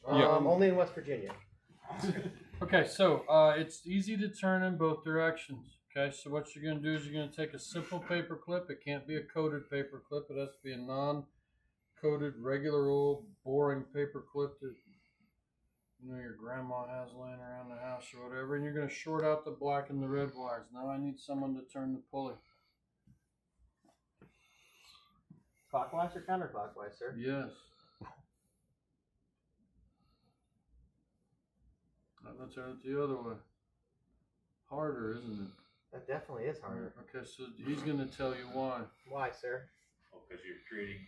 Only in West Virginia. Okay, so it's easy to turn in both directions. Okay, so what you're going to do is you're going to take a simple paper clip. It can't be a coated paper clip. It has to be a non-coated, regular old, boring paper clip that your grandma has laying around the house or whatever. And you're going to short out the black and the red wires. Now I need someone to turn the pulley. Clockwise or counterclockwise, sir? Yes. I'm going to turn it the other way. Harder, isn't it? That definitely is harder. Okay, so he's going to tell you why. Why, sir? Oh, because you're creating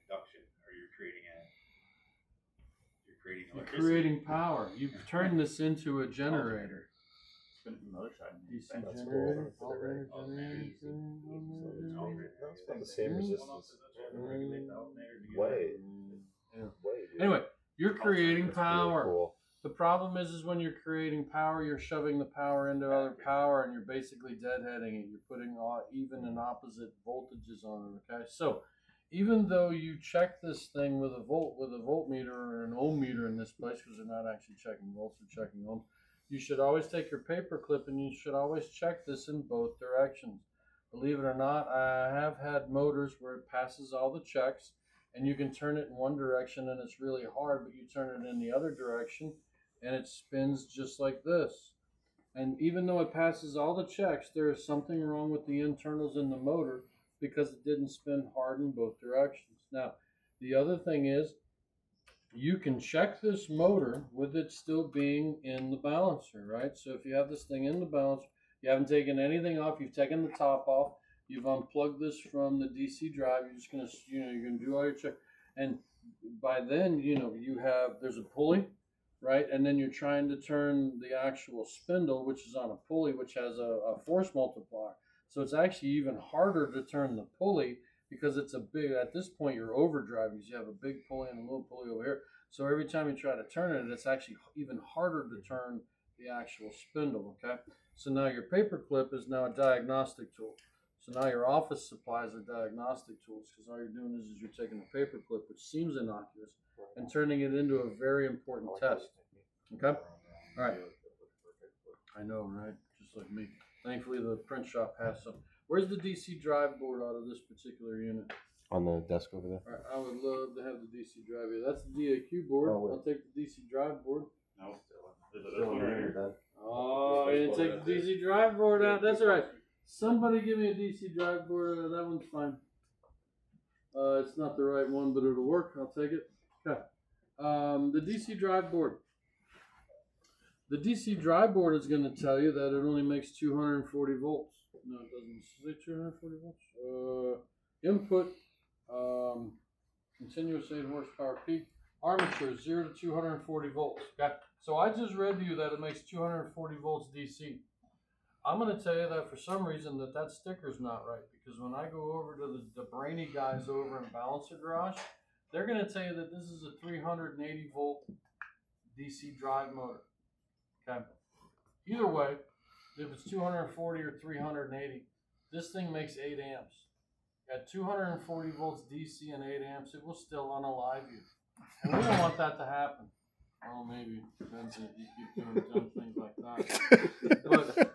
induction, or you're creating electricity. You're creating power. You've turned this into a generator. Spin it from the other side. DC That's generator. cool. Alternator Oh, generator. That's about the same resistance. Way. Yeah. Way, dude. Anyway, you're creating That's really power. cool. The problem is when you're creating power, you're shoving the power into other power, and you're basically deadheading it. You're putting all even and opposite voltages on it. Okay, so even though you check this thing with a voltmeter or an ohm meter in this place, because they're not actually checking volts, they're checking ohms, you should always take your paper clip and you should always check this in both directions. Believe it or not, I have had motors where it passes all the checks, and you can turn it in one direction and it's really hard, but you turn it in the other direction and it spins just like this. And even though it passes all the checks, there is something wrong with the internals in the motor because it didn't spin hard in both directions. Now, the other thing is you can check this motor with it still being in the balancer, right? So if you have this thing in the balancer, you haven't taken anything off, you've taken the top off, you've unplugged this from the DC drive, you're just going to, you're going to do all your check. And by then, there's a pulley, right? And then you're trying to turn the actual spindle, which is on a pulley, which has a force multiplier. So it's actually even harder to turn the pulley because it's at this point you're overdriving because you have a big pulley and a little pulley over here. So every time you try to turn it, it's actually even harder to turn the actual spindle, okay? So now your paper clip is now a diagnostic tool. So now your office supplies are diagnostic tools because all you're doing is you're taking a paper clip, which seems innocuous, and turning it into a very important test. Okay? All right. I know, right? Just like me. Thankfully, the print shop has some. Where's the DC drive board out of this particular unit? On the desk over there. All right, I would love to have the DC drive here. That's the DAQ board. I'll take the DC drive board. No, there's this one right here. Oh, I didn't take the DC drive board out. That's all right. Somebody give me a DC drive board. That one's fine. It's not the right one, but it'll work. I'll take it. Okay. The DC drive board. The DC drive board is going to tell you that it only makes 240 volts. No, it doesn't say 240 volts. Input, continuous 8 horsepower peak. Armature, 0 to 240 volts. Okay. So I just read to you that it makes 240 volts DC. I'm going to tell you that for some reason that sticker's not right, because when I go over to the brainy guys over in Balancer Garage, they're going to tell you that this is a 380 volt DC drive motor. Okay. Either way, if it's 240 or 380, this thing makes 8 amps. At 240 volts DC and 8 amps, it will still unalive you. And we don't want that to happen. Well, maybe depends if you keep doing dumb things like that. But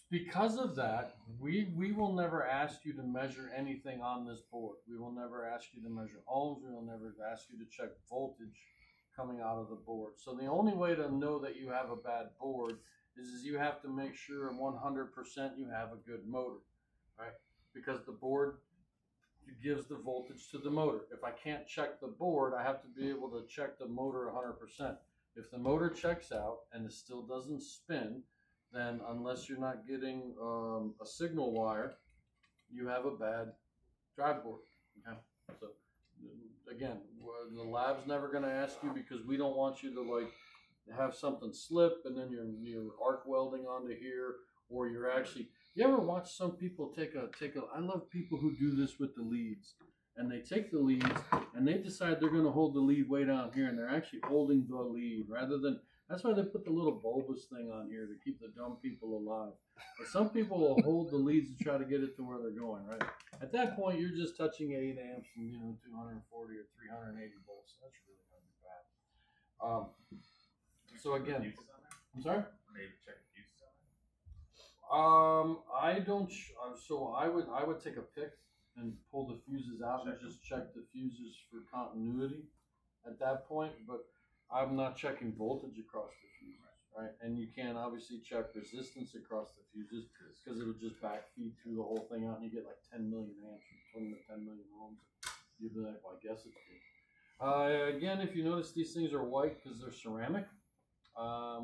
because of that, we will never ask you to measure anything on this board. We will never ask you to measure ohms. We will never ask you to check voltage coming out of the board. So the only way to know that you have a bad board is you have to make sure 100% you have a good motor, right? Because the board gives the voltage to the motor. If I can't check the board, I have to be able to check the motor 100%. If the motor checks out and it still doesn't spin, then unless you're not getting a signal wire, you have a bad drive board. Okay? So again, the lab's never going to ask you because we don't want you to have something slip and then you're arc welding onto here, or you're actually. You ever watch some people take a? I love people who do this with the leads, and they take the leads and they decide they're going to hold the lead way down here, and they're actually holding the lead rather than. That's why they put the little bulbous thing on here to keep the dumb people alive. But some people will hold the leads to try to get it to where they're going, right? At that point, you're just touching 8 amps and 240 or 380 volts. That's really not bad. So again, I'm sorry. Maybe check the fuses on it. I don't. So I would take a pick and pull the fuses out and just check the fuses for continuity at that point. But I'm not checking voltage across the fuses, right? And you can't obviously check resistance across the fuses because it'll just backfeed through the whole thing out, and you get like 10 million amps from 20 to 10 million ohms. You'd be like, well, I guess it's good. Again, if you notice, these things are white because they're ceramic.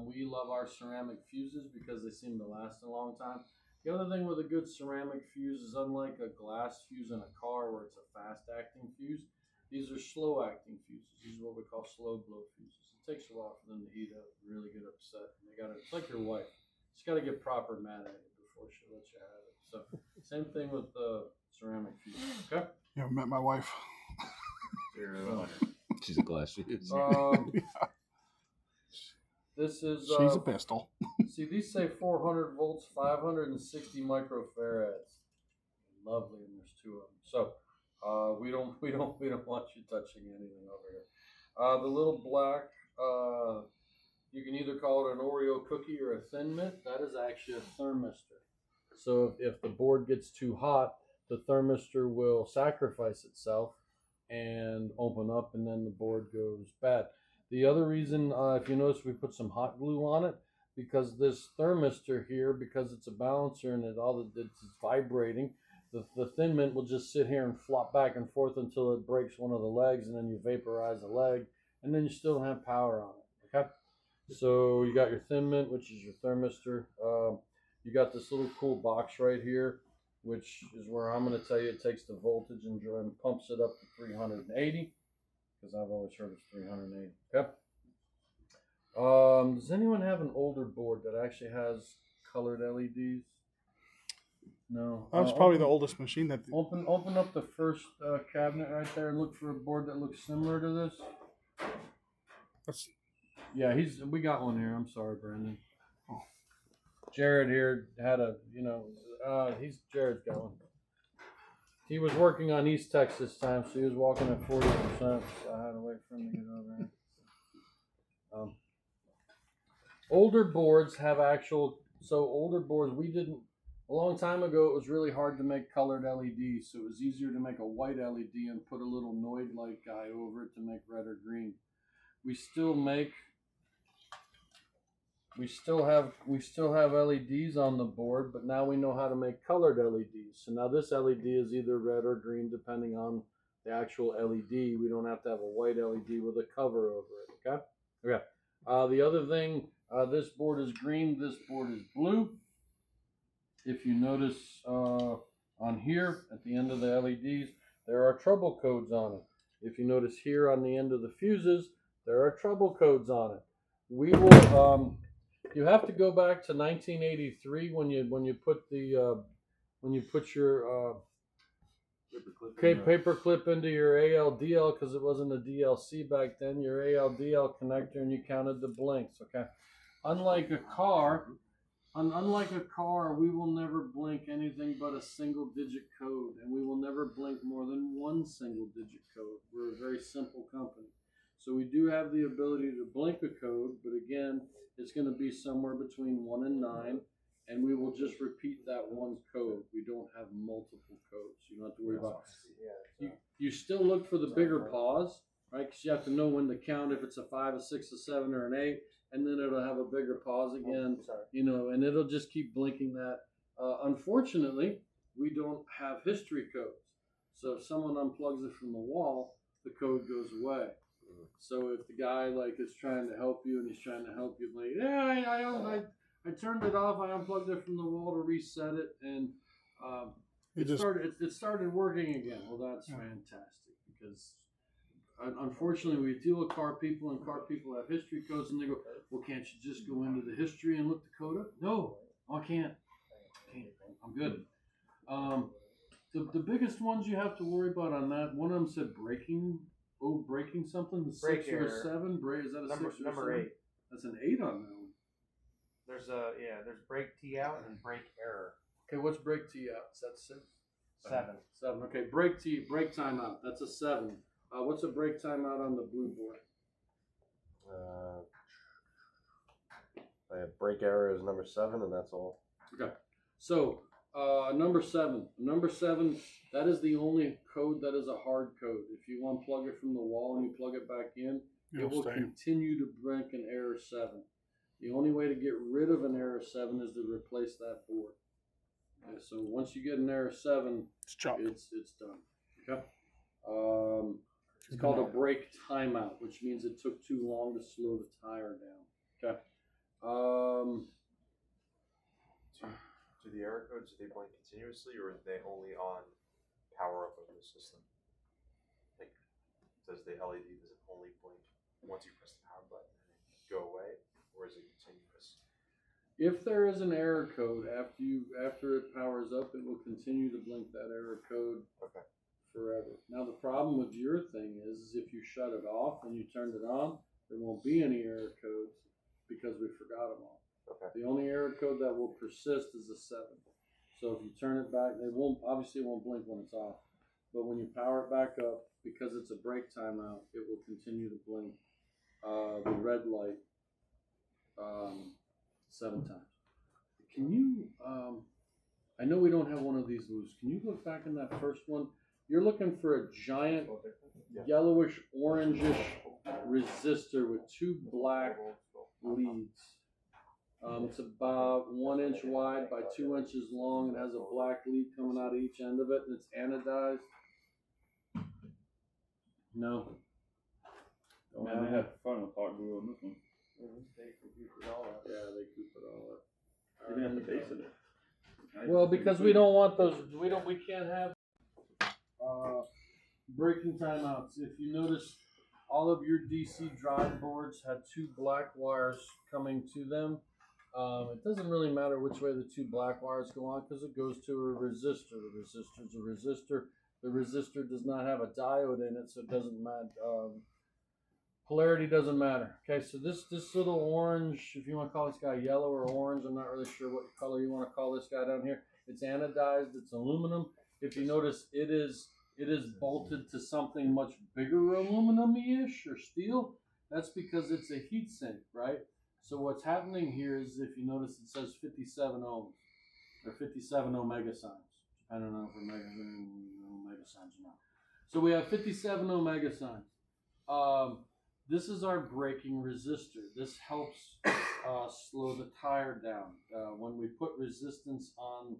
We love our ceramic fuses because they seem to last a long time. The other thing with a good ceramic fuse is, unlike a glass fuse in a car where it's a fast-acting fuse, these are slow-acting fuses. These are what we call slow-blow fuses. It takes a while for them to heat up, really get upset. And it's like your wife. She's got to get proper mad at you before she lets you have it. So same thing with the ceramic fuse. Okay. You ever met my wife? She's a glass fuse. This is She's a pistol. See, these say 400 volts, 560 microfarads. Lovely, and there's 2 of them. So we don't want you touching anything over here. The little black, you can either call it an Oreo cookie or a Thin Mint. That is actually a thermistor. So if the board gets too hot, the thermistor will sacrifice itself and open up, and then the board goes bad. The other reason, if you notice, we put some hot glue on it, because this thermistor here, because it's a balancer and it's vibrating, the Thin Mint will just sit here and flop back and forth until it breaks one of the legs, and then you vaporize the leg, and then you still don't have power on it. Okay, so you got your Thin Mint, which is your thermistor. You got this little cool box right here, which is where I'm going to tell you it takes the voltage and pumps it up to 380. Because I've always heard it's 380. Okay. Does anyone have an older board that actually has colored LEDs? No. That was probably the oldest machine that. Open up the first cabinet right there and look for a board that looks similar to this. That's. Yeah, we got one here. I'm sorry, Brandon. Oh. Jared here had Jared's got one. He was working on East Texas time, so he was walking at 40%. So I had to wait for him to get over there. Older boards have older boards, a long time ago, it was really hard to make colored LEDs, so it was easier to make a white LED and put a little Noid light guy over it to make red or green. We still have LEDs on the board, but now we know how to make colored LEDs. So now this LED is either red or green depending on the actual LED. We don't have to have a white LED with a cover over it. Okay. Okay. The other thing, this board is green. This board is blue. If you notice on here at the end of the LEDs, there are trouble codes on it. If you notice here on the end of the fuses, there are trouble codes on it. We will. You have to go back to 1983 when you put your paperclip into your ALDL, because it wasn't a DLC back then. Your ALDL connector, and you counted the blinks. Okay, unlike a car, we will never blink anything but a single-digit code, and we will never blink more than one single-digit code. We're a very simple company, so we do have the ability to blink a code, but again, it's going to be somewhere between 1 and 9, and we will just repeat that one code. We don't have multiple codes. You don't have to worry about it. You still look for the bigger pause, right? Because you have to know when to count, if it's a 5, a 6, a 7, or an 8, and then it'll have a bigger pause again, and it'll just keep blinking that. Unfortunately, we don't have history codes. So if someone unplugs it from the wall, the code goes away. So if the guy is trying to help you and he's trying to help you, I turned it off, I unplugged it from the wall to reset it, and it started working again. Well, that's fantastic, because unfortunately we deal with car people, and car people have history codes, and they go, well, can't you just go into the history and look the code up? No, I can't. I'm good. The biggest ones you have to worry about on that, one of them said breaking something, the 6 or a 7. Is that a 6 or a 7? Number 8. That's an 8 on that one. There's break T out and break error. Okay, what's break T out? Is that 6? 7. 7. Okay, break timeout. That's a 7. What's a break timeout on the blue board? I have break error as number 7, and that's all. Okay. So number 7. Number 7. That is the only code that is a hard code. If you unplug it from the wall and you plug it back in, it It'll will stay. continue to break an error 7. The only way to get rid of an error 7 is to replace that board. Okay, so once you get an error 7, It's chopped. it's done. Okay. It's called a break timeout, which means it took too long to slow the tire down. Okay. Do the error codes, do they blink continuously, or are they only on power up of the system? Like, does the LED, does it only blink once you press the power button and then go away, or is it continuous? If there is an error code after it powers up, it will continue to blink that error code Okay. forever. Now the problem with your thing is if you shut it off and you turned it on, there won't be any error codes because we forgot them all. Okay. The only error code that will persist is a 7. So if you turn it back, it won't blink when it's off. But when you power it back up, because it's a break timeout, it will continue to blink the red light 7 times. Can you, I know we don't have one of these loose. Can you look back in that first one? You're looking for a giant yellowish orangish resistor with 2 black leads. It's about 1 inch wide by 2 inches long. It has a black lead coming out of each end of it, and it's anodized. No. Man, they had fun with hot glue on this one. They cooped all up. Yeah, they cooped it all up. Even at the base of it. Well, because we don't want those. We can't have breaking timeouts. If you notice, all of your DC drive boards had 2 black wires coming to them. It doesn't really matter which way the 2 black wires go on because it goes to a resistor. The resistor is a resistor. The resistor does not have a diode in it, so it doesn't matter. Polarity doesn't matter. Okay, so this little orange, if you want to call this guy yellow or orange, I'm not really sure what color you want to call this guy down here. It's anodized. It's aluminum. If you notice, it is bolted to something much bigger aluminum-ish or steel. That's because it's a heat sink, right? So what's happening here is, if you notice, it says 57 ohms or 57 omega signs. I don't know if omega signs or not. So we have 57 omega signs. This is our braking resistor. This helps slow the tire down. When we put resistance on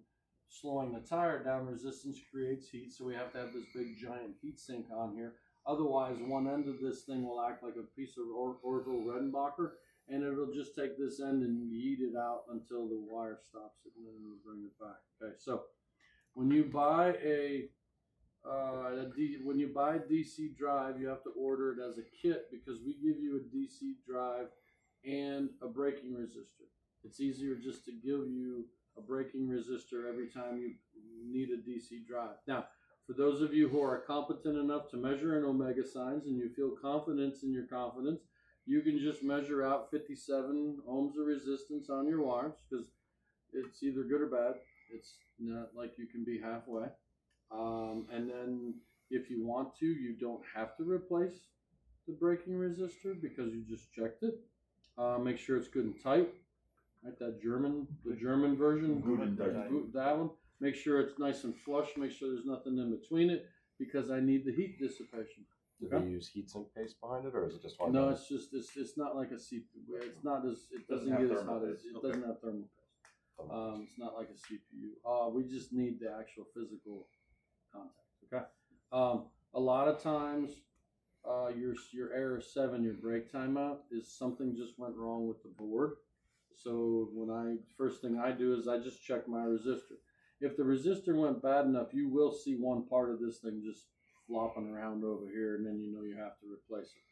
slowing the tire down, resistance creates heat, so we have to have this big giant heat sink on here. Otherwise, one end of this thing will act like a piece of Orville Redenbacher, and it'll just take this end and yeet it out until the wire stops it, and then it'll bring it back. Okay, so when you buy a DC drive, you have to order it as a kit because we give you a DC drive and a braking resistor. It's easier just to give you a braking resistor every time you need a DC drive. Now, for those of you who are competent enough to measure in omega signs and you feel confidence in your confidence, you can just measure out 57 ohms of resistance on your wires because it's either good or bad. It's not like you can be halfway. And then if you want to, you don't have to replace the braking resistor because you just checked it. Make sure it's good and tight. Right, the German version, Good and tight. that one. Make sure it's nice and flush. Make sure there's nothing in between it because I need the heat dissipation. Do they use heatsink paste behind it, or is it just hard? No, it's not like a CPU. It's not as it doesn't get as hot as it doesn't have thermal paste. It's not like a CPU. We just need the actual physical contact. Okay. A lot of times, your error 7, your break timeout, is something just went wrong with the board. So first thing I do is I just check my resistor. If the resistor went bad enough, you will see one part of this thing just flopping around over here, and then you know you have to replace it.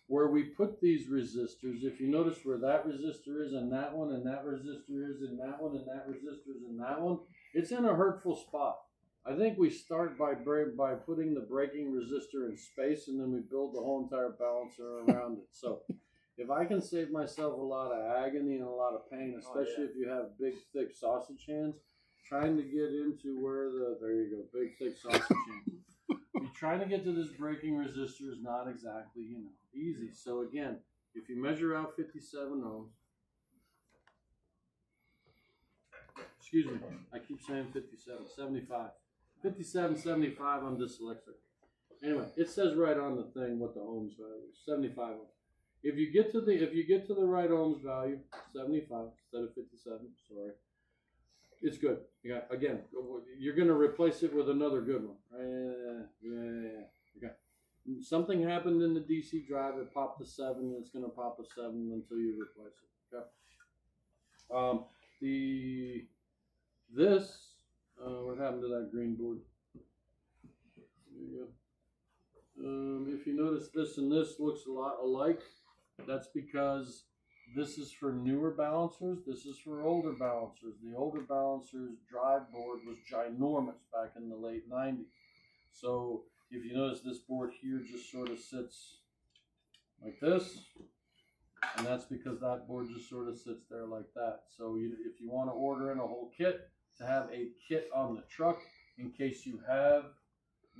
Where we put these resistors, if you notice where that resistor is and that one, and that resistor is in that one, and that resistor is in that one, it's in a hurtful spot. I think we start by putting the braking resistor in space, and then we build the whole entire balancer around it. So if I can save myself a lot of agony and a lot of pain, especially if you have big, thick sausage hands, trying to get into where there you go, big thick sausage chamber. You're trying to get to this braking resistor is not exactly, easy. So again, if you measure out 57 ohms, excuse me, I keep saying 57, 75. 57, 75, I'm dyslexic. Anyway, it says right on the thing what the ohms value is, 75 ohms. If you get to the right ohms value, 75 instead of 57, sorry, it's good. Yeah, again, you're going to replace it with another good one. Okay. Something happened in the DC drive. It popped a 7. It's going to pop a 7 until you replace it. Okay. What happened to that green board? There you go. If you notice, this and this looks a lot alike. That's because this is for newer balancers. This is for older balancers. The older balancers drive board was ginormous back in the late 90s. So if you notice, this board here just sort of sits like this. And that's because that board just sort of sits there like that. So if you want to order in a whole kit, to have a kit on the truck in case you have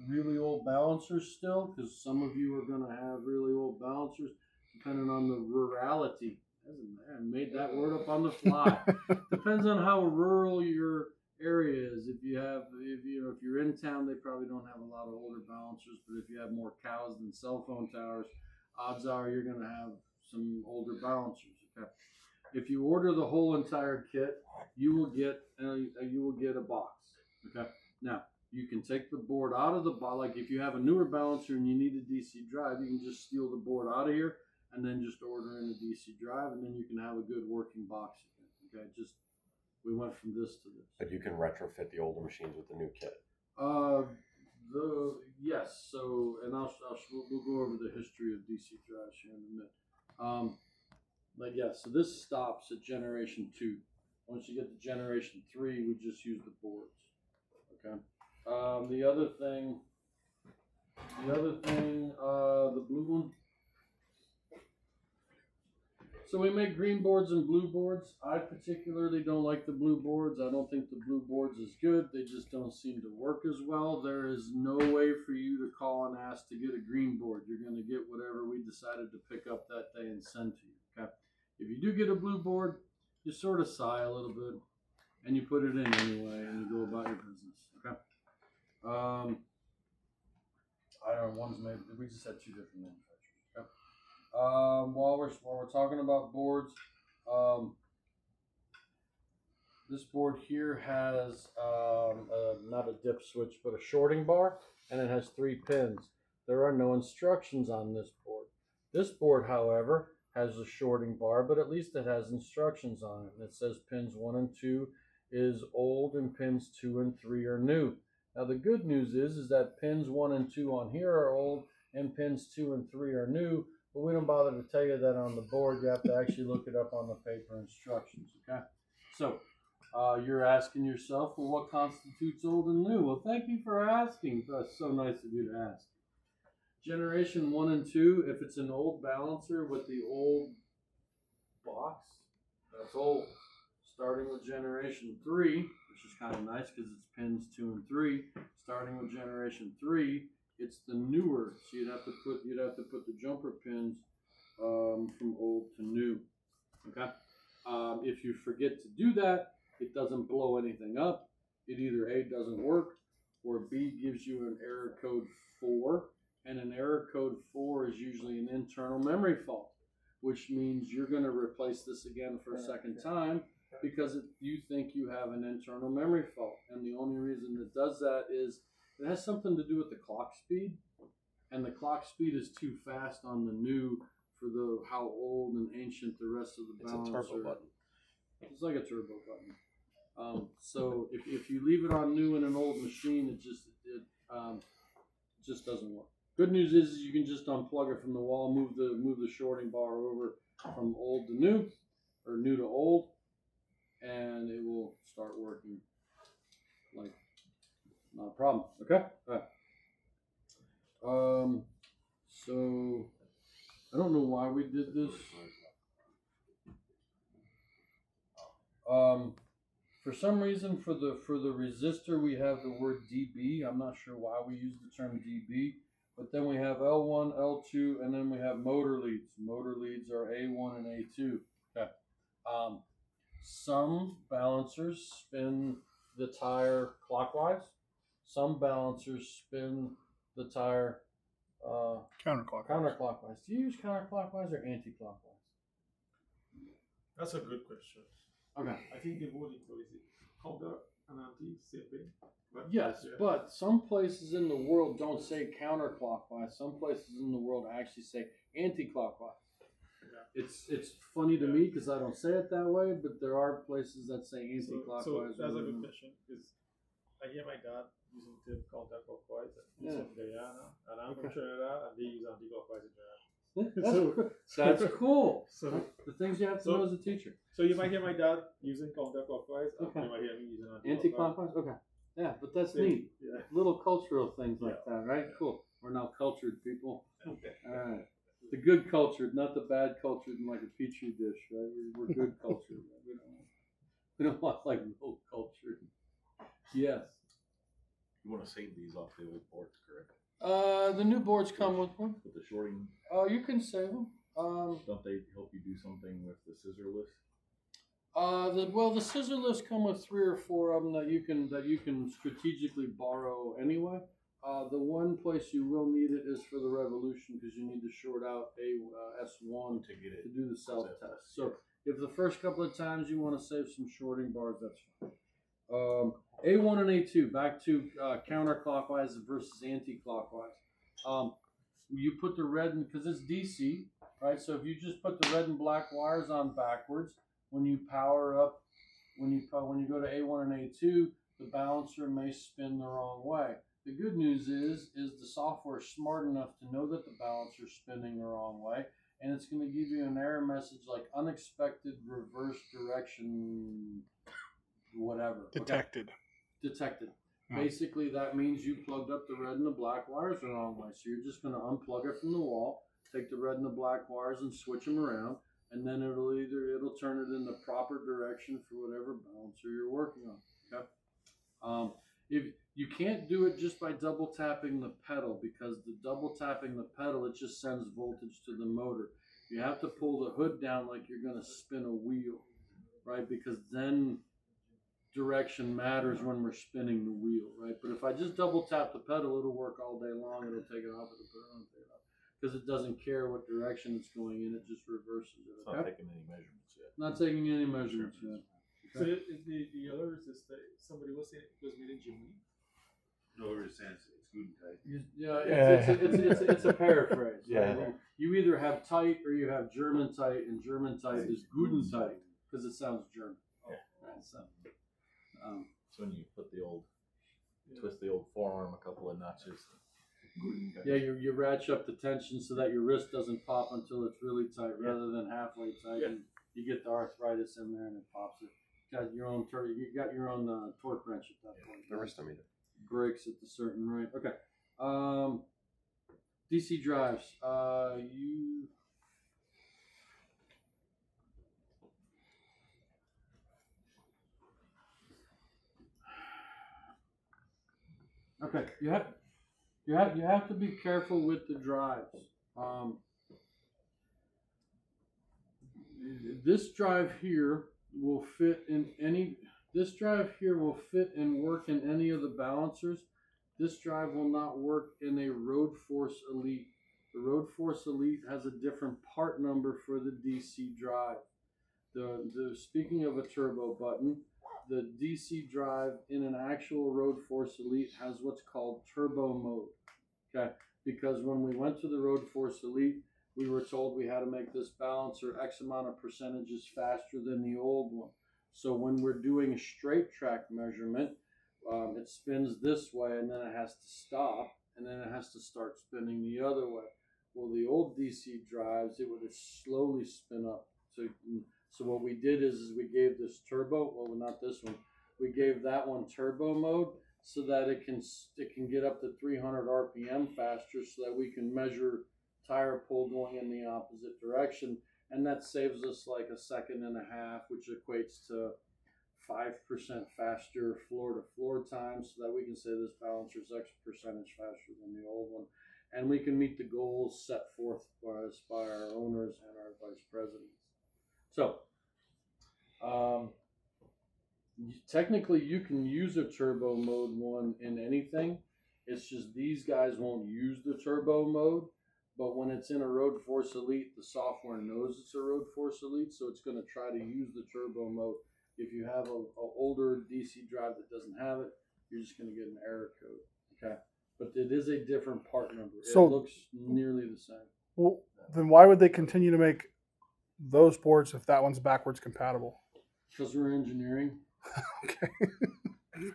really old balancers still, because some of you are going to have really old balancers, depending on the rurality. I made that word up on the fly. Depends on how rural your area is. If you're in town, they probably don't have a lot of older balancers. But if you have more cows than cell phone towers, odds are you're going to have some older balancers. Okay. If you order the whole entire kit, you will get a box. Okay. Now you can take the board out of the box. Like if you have a newer balancer and you need a DC drive, you can just steal the board out of here and then just order in a DC drive, and then you can have a good working box again. Okay. We went from this to this. But you can retrofit the older machines with the new kit. Yes. So, and we'll go over the history of DC drives here in a minute. But yeah, so this stops at generation 2. Once you get to generation 3, we just use the boards. Okay. The other thing, the blue one. So we make green boards and blue boards. I particularly don't like the blue boards. I don't think the blue boards is good. They just don't seem to work as well. There is no way for you to call and ask to get a green board. You're going to get whatever we decided to pick up that day and send to you. Okay. If you do get a blue board, you sort of sigh a little bit and you put it in anyway and you go about your business. Okay. I don't know, we just had 2 different manufacturers. Okay. While we're talking about boards, this board here has not a dip switch but a shorting bar, and it has 3 pins. There are no instructions on this board. This board, however, has a shorting bar, but at least it has instructions on it. And it says pins 1 and 2 is old and pins 2 and 3 are new. Now the good news is that pins 1 and 2 on here are old and pins 2 and 3 are new, but we don't bother to tell you that on the board. You have to actually look it up on the paper instructions. Okay. So you're asking yourself, well, what constitutes old and new? Well, thank you for asking. That's so nice of you to ask. Generation 1 and 2, if it's an old balancer with the old box, that's old. Starting with generation 3, which is kind of nice because it's pins 2 and 3. Starting with generation 3, it's the newer. So you'd have to put the jumper pins from old to new. Okay. If you forget to do that, it doesn't blow anything up. It either A, doesn't work, or B, gives you an error code 4. And an error code 4 is usually an internal memory fault, which means you're going to replace this again for a second time because you think you have an internal memory fault. And the only reason it does that is it has something to do with the clock speed. And the clock speed is too fast on the new for how old and ancient the rest of the balancer. It's a turbo button. It's like a turbo button. So if you leave it on new in an old machine, it just doesn't work. Good news is you can just unplug it from the wall, move the shorting bar over from old to new, or new to old, and it will start working like not a problem. Okay. All right. So I don't know why we did this. For some reason, for the resistor, we have the word dB. I'm not sure why we use the term dB. But then we have L1, L2, and then we have motor leads. Motor leads are A1 and A2. Okay. Some balancers spin the tire clockwise. Some balancers spin the tire Counterclockwise. counterclockwise. Do you use counterclockwise or anti-clockwise? That's a good question. Okay. I think the word is counter and anti, same thing. But Yes, yeah. but some places in the world don't say counterclockwise. Some places in the world actually say anti-clockwise. Yeah. It's funny to me because I don't say it that way, but there are places that say anti-clockwise. So that's a rather good than- question because I hear my dad using the counterclockwise. He's Yeah. from Guyana and I'm Okay. from Trinidad and they use anti-clockwise in Guyana. That's cool. So- The things you have to so- know as a teacher. So you might hear my dad using counterclockwise and Okay. you might hear me using Anti-clockwise? Okay. Yeah, but that's Yeah. neat. Yeah. Little cultural things like that, right? Cool. We're now cultured people. Alright. The good cultured, not the bad cultured in like a petri dish, right? We're good cultured. Right? We don't want like low cultured. Yes. You want to save these off the old boards, correct? The new boards come with one. With the shorting, You can save them. don't they help you do something with the scissor list? The scissor lifts come with 3 or 4 of them that you can strategically borrow anyway. The one place you will need it is for the Revolution because you need to short out a S1 To get it. to do the self Self-test, test. So if the first couple of times you want to save some shorting bars, that's fine. A1 and A2, back to counterclockwise versus anti-clockwise. You put the red in because it's DC, right? So if you just put the red and black wires on backwards, when you power up, when you go to A1 and A2, the balancer may spin the wrong way. The good news is the software is smart enough to know that the balancer is spinning the wrong way, and it's going to give you an error message like unexpected reverse direction, whatever. Okay? Detected. Oh. Basically, that means you plugged up the red and the black wires the wrong way. So you're just going to unplug it from the wall, take the red and the black wires and switch them around, and then it'll turn it in the proper direction for whatever balancer you're working on. Okay. If you can't do it just by double tapping the pedal because the double tapping the pedal it just sends voltage to the motor. You have to pull the hood down like you're going to spin a wheel, right? Because then direction matters when we're spinning the wheel, right? But if I just double tap the pedal, it'll work all day long. It'll take it off, it'll put it on, take it off. Because it doesn't care what direction it's going in, it just reverses it. It's not taking any measurements yet. Not taking any measurements yet. So the other resistor, somebody was saying it was made in Germany. No, we're just saying it's good type. It's a paraphrase. Yeah. Right? You either have tight or you have German tight, and German tight is guten tight because it sounds German. Yeah. Right, so, So when you put the old, twist the old forearm a couple of notches. yeah, you ratchet up the tension so that your wrist doesn't pop until it's really tight, rather than halfway tight. Yeah. And you get the arthritis in there and it pops it. Got your own you got your own torque wrench at that point. The wristometer. Breaks at the certain rate. Okay. DC drives. You. Okay. You have to be careful with the drives. This drive here will fit in any. This drive here will fit and work in any of the balancers. This drive will not work in a Road Force Elite. The Road Force Elite has a different part number for the DC drive. Speaking of a turbo button, the DC drive in an actual Road Force Elite has what's called turbo mode. Okay, because when we went to the Road Force Elite, we were told we had to make this balancer X amount of percentages faster than the old one. So when we're doing a straight track measurement, it spins this way and then it has to stop and then it has to start spinning the other way. Well, the old DC drives, it would slowly spin up. So what we did is we gave this turbo, well, not this one, we gave that one turbo mode so that it can get up to 300 RPM faster so that we can measure tire pull going in the opposite direction. And that saves us like a second and a half, which equates to 5% faster floor to floor time, so that we can say this balancer is X percentage faster than the old one, and we can meet the goals set forth by us by our owners and our vice presidents. So, technically, you can use a turbo mode one in anything. It's just these guys won't use the turbo mode. But when it's in a Road Force Elite, the software knows it's a Road Force Elite, so it's going to try to use the turbo mode. If you have a older DC drive that doesn't have it, you're just going to get an error code. Okay, but it is a different part number. So- It looks nearly the same. Well, then why would they continue to make those boards if that one's backwards compatible? Because we're engineering. Okay.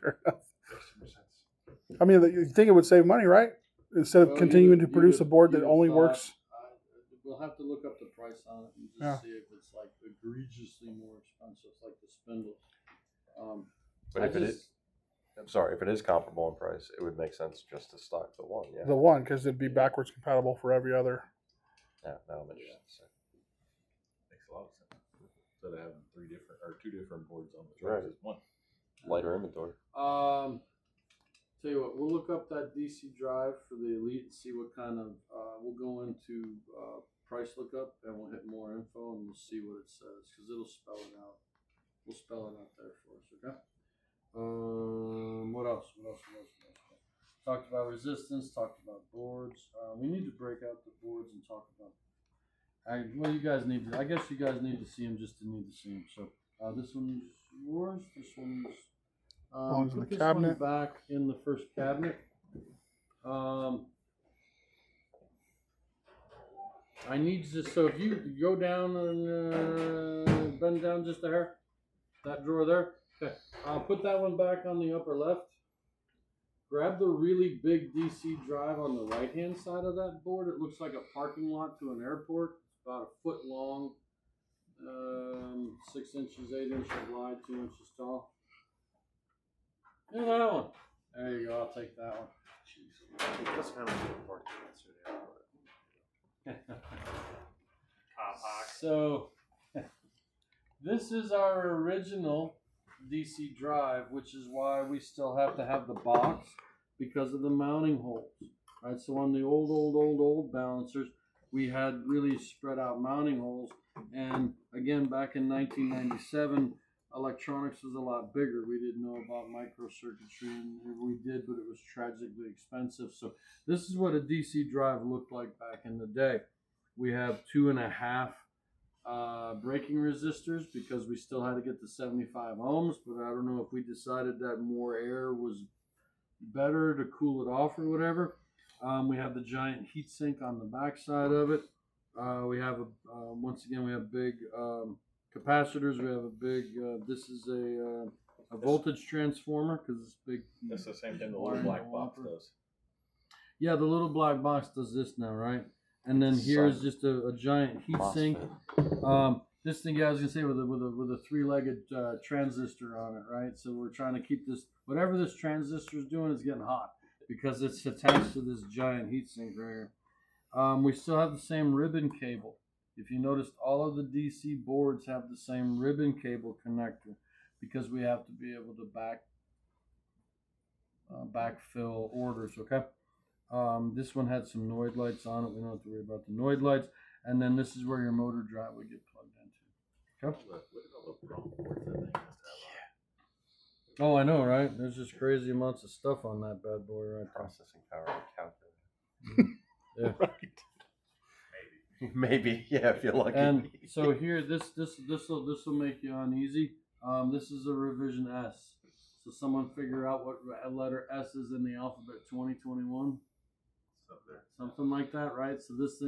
Fair enough. I mean, you think it would save money, right? Instead of Well, continuing to you'd- produce a board you'd that have only thought, works. We'll have to look up the price on it and just Yeah. see if it's like egregiously more expensive, like the spindles. But I if it just- is, I'm sorry, if it is comparable in price, it would make sense just to stock the one. Yeah. The one, because it'd be backwards compatible for every other. Yeah. Now I'm interested. Makes a lot of sense. Instead of having two different boards on the Right. truck, just one. Lighter inventory. Tell you what, we'll look up that DC drive for the Elite and see what kind of. We'll go into price lookup and we'll hit more info and we'll see what it says because it'll spell it out. We'll spell it out there for us. Okay. What else? Talked about resistance. Talked about boards. We need to break out the boards and talk about. Well, you guys need to. I guess you guys need to see them just to need to see them. So this one's yours. This one's. Belongs in Put the this one cabinet. back in the first cabinet. I need to. So if you go down and bend down just a hair, that drawer there. Okay, I'll put that one back on the upper left. Grab the really big DC drive on the right hand side of that board. It looks like a parking lot to an airport. It's about a foot long, 6 inches, 8 inches wide, 2 inches tall. Yeah, that one. There you go. I'll take that one. That's kind of important. So, this is our original DC drive, which is why we still have to have the box because of the mounting holes. Right. So on the old balancers, we had really spread out mounting holes, and again, back in 1997. Electronics was a lot bigger. We didn't know about microcircuitry, and we did, but it was tragically expensive. So this is what a DC drive looked like back in the day. We have 2.5 braking resistors because we still had to get the 75 ohms, but I don't know if we decided that more air was better to cool it off or whatever. We have the giant heat sink on the back side of it. We have once again we have big capacitors. We have a big. This is a voltage transformer because it's big. That's the same thing the little black box does. Yeah, the little black box does this now, right? And then here's just a giant heat sink. This thing, I was gonna say, with a 3-legged transistor on it, right? So we're trying to keep this. Whatever this transistor is doing is getting hot because it's attached to this giant heat sink right here. We still have the same ribbon cable. If you noticed, all of the DC boards have the same ribbon cable connector because we have to be able to backfill orders, okay? This one had some Noid lights on it. We don't have to worry about the Noid lights. And then this is where your motor drive would get plugged into. Okay? Look at all the wrong boards that thing has to have on. Oh, I know, right? There's just crazy amounts of stuff on that bad boy right there. Processing power of calculator. Yeah. Maybe, yeah, if you're lucky. And so here, this will make you uneasy. This is a revision S. So someone figure out what letter S is in the alphabet 2021. Something like that, right? So this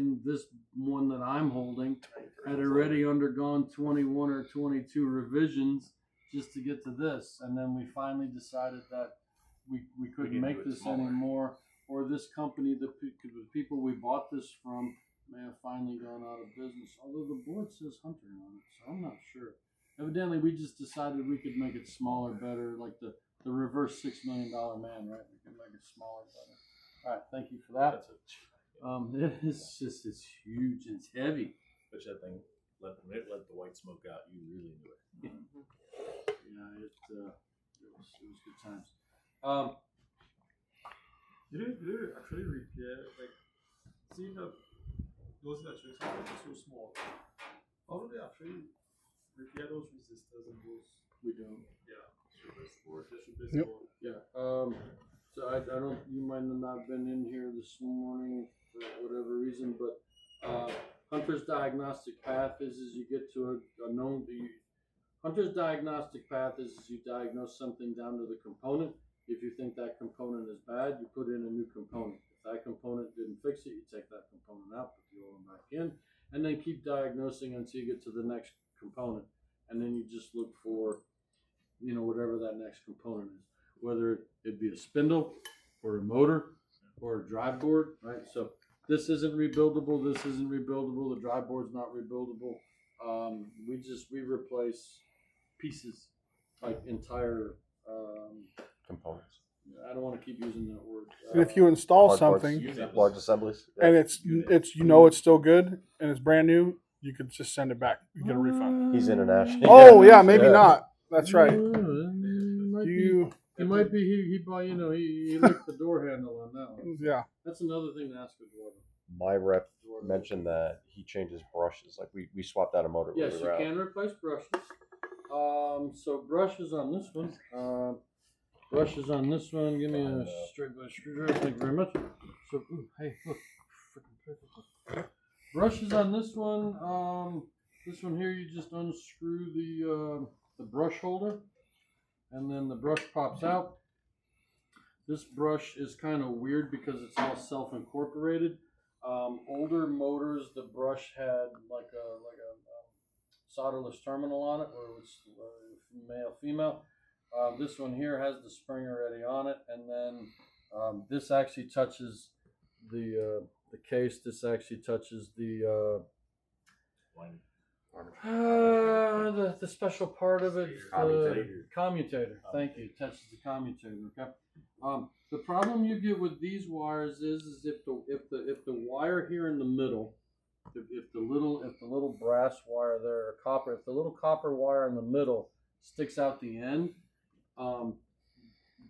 one that I'm holding had already undergone 21 or 22 revisions just to get to this. And then we finally decided that we couldn't make this anymore. Or this company, the people we bought this from, may have finally gone out of business. Although the board says Hunter on it, so I'm not sure. Evidently, we just decided we could make it smaller, better, like the reverse $6 million man, right? We could make it smaller, better. All right, thank you for that. It's huge. It's heavy. Which that thing, when it let the white smoke out, you really knew it. Yeah, it was good times. Did you actually repair, like, seeing how those electrics are so small, how do they actually repair those resistors and those, We don't. yeah, board, Yep. board? Yeah. So I don't. You might have not been in here this morning for whatever reason, but Hunter's diagnostic path is you get to a known. Hunter's diagnostic path is you diagnose something down to the component. If you think that component is bad, you put in a new component. If that component didn't fix it, you take that component out, put the old one back in, and then keep diagnosing until you get to the next component. And then you just look for, whatever that next component is, whether it be a spindle or a motor or a drive board, right? So this isn't rebuildable. This isn't rebuildable. The drive board's not rebuildable. We replace pieces, like entire. Components. I don't want to keep using that word. And if you install Hard parts, something large assemblies. and it's still good and it's brand new, you could just send it back. You get a refund. He's international. Oh yeah, maybe not. That's right. He might be. He licked the door handle on that one. Yeah. That's another thing to ask Eduardo. My rep mentioned that he changes brushes. Like we swapped out a motor. when Yes, we you were out. can replace brushes. So brushes on this one. Brushes on this one. Give me a straight blade screwdriver. Thank you very much. So, hey, look, freaking perfect. Brushes on this one. This one here, you just unscrew the brush holder, and then the brush pops out. This brush is kind of weird because it's all self-incorporated. Older motors, the brush had like a solderless terminal on it, where it was male, female. This one here has the spring already on it, and then this actually touches the case. This actually touches the special part of it, commutator. Thank you. It touches the commutator. Okay. The problem you get with these wires is if the wire here in the middle, if the little brass wire there, or copper, if the little copper wire in the middle sticks out the end,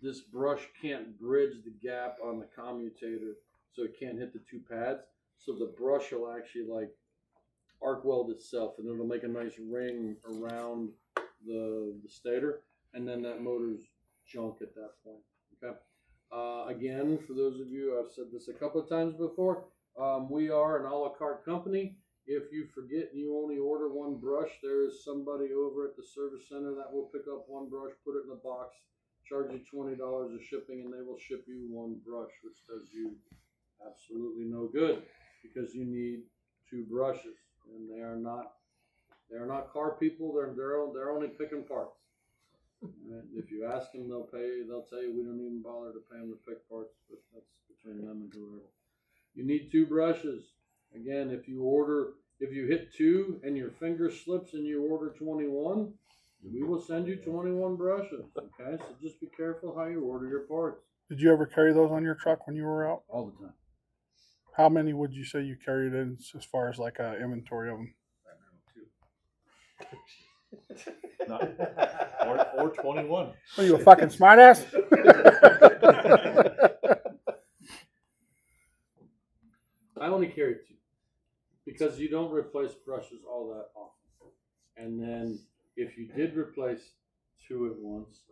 this brush can't bridge the gap on the commutator, so it can't hit the two pads. So the brush will actually like arc weld itself, and it'll make a nice ring around the stator, and then that motor's junk at that point. Okay. Again, for those of you, I've said this a couple of times before. We are an a la carte company. If you forget and you only order one brush, there is somebody over at the service center that will pick up one brush, put it in a box, charge you $20 of shipping, and they will ship you one brush, which does you absolutely no good because you need two brushes, and they are not car people. They're only picking parts. And if you ask them, they'll tell you we don't even bother to pay them to pick parts, but that's between them and whoever. You need two brushes. Again, if you hit 2 and your finger slips and you order 21, we will send you 21 brushes. Okay, so just be careful how you order your parts. Did you ever carry those on your truck when you were out? All the time. How many would you say you carried in as far as like an inventory of them? Or 21. Are you a fucking smartass? I only carry 2 because you don't replace brushes all that often. And then if you did replace 2 at once,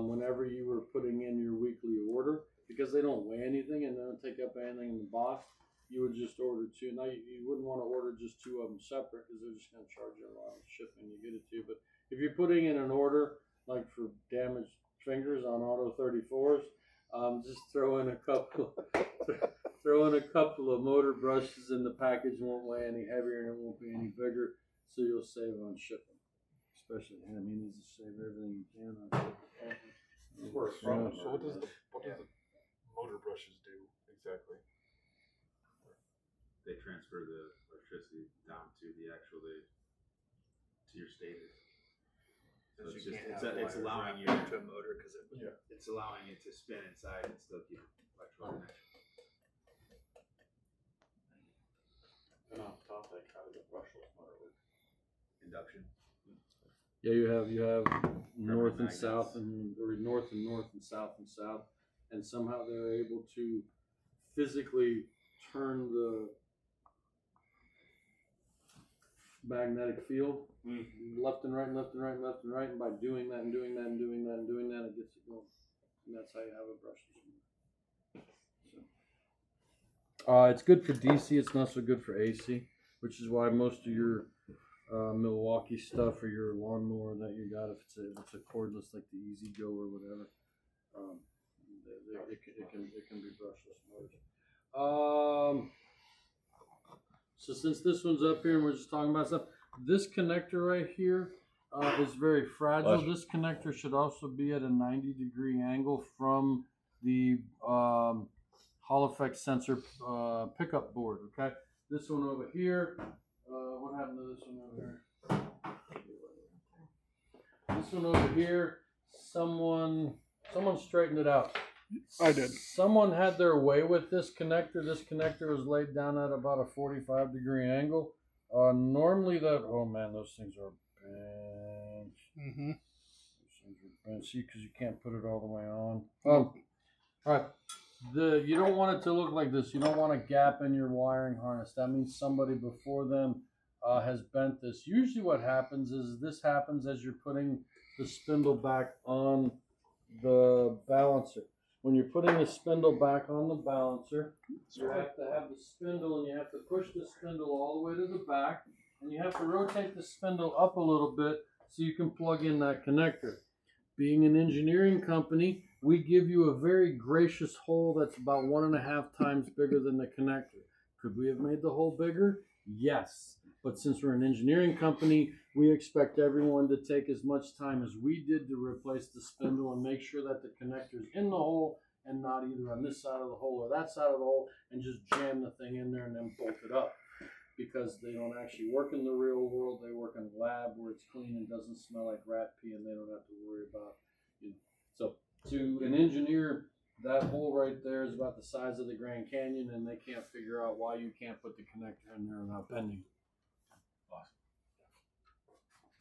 whenever you were putting in your weekly order, because they don't weigh anything and they don't take up anything in the box, you would just order 2. Now you wouldn't want to order just 2 of them separate because they're just going to charge you a lot of shipping to get it to you. But if you're putting in an order like for damaged fingers on Auto 34s, just throw in a couple of motor brushes in the package. Won't weigh any heavier and it won't be any bigger, so you'll save on shipping. Especially him, he needs to save everything he can on shipping. So what does the motor brushes do exactly? They transfer the electricity down to the to your stator. So it's allowing you to a motor because it's allowing it to spin inside and still keep electrical connection. And off topic, how does a brushless motor work? Induction. Yeah, you have north and magnets. south or north and north and south, and somehow they're able to physically turn the magnetic field left and right, left and right, left and right, and by doing that and doing that and doing that and doing that, it gets it going, and that's how you have a brushless motor. So, it's good for DC. It's not so good for AC, which is why most of your Milwaukee stuff or your lawnmower that you got, if it's a cordless like the Easy Go or whatever, it can be brushless motors. So since this one's up here and we're just talking about stuff, this connector right here is very fragile. Flash. This connector should also be at a 90-degree angle from the Hall Effect sensor pickup board. Okay, this one over here. What happened to this one over here? This one over here. Someone straightened it out. I did. Someone had their way with this connector. This connector was laid down at about a 45-degree angle. Normally oh man, those things are bent. Mm-hmm. Those things are bent. See, because you can't put it all the way on. All right. You don't want it to look like this. You don't want a gap in your wiring harness. That means somebody before them has bent this. Usually what happens is this happens as you're putting the spindle back on the balancer. When you're putting the spindle back on the balancer, you have to have the spindle and you have to push the spindle all the way to the back, and you have to rotate the spindle up a little bit so you can plug in that connector. Being an engineering company, we give you a very gracious hole that's about 1.5 times bigger than the connector. Could we have made the hole bigger? Yes. But since we're an engineering company, we expect everyone to take as much time as we did to replace the spindle and make sure that the connector's in the hole and not either on this side of the hole or that side of the hole, and just jam the thing in there and then bolt it up. Because they don't actually work in the real world. They work in a lab where it's clean and doesn't smell like rat pee, and they don't have to worry about it. So to an engineer, that hole right there is about the size of the Grand Canyon, and they can't figure out why you can't put the connector in there without bending. Awesome.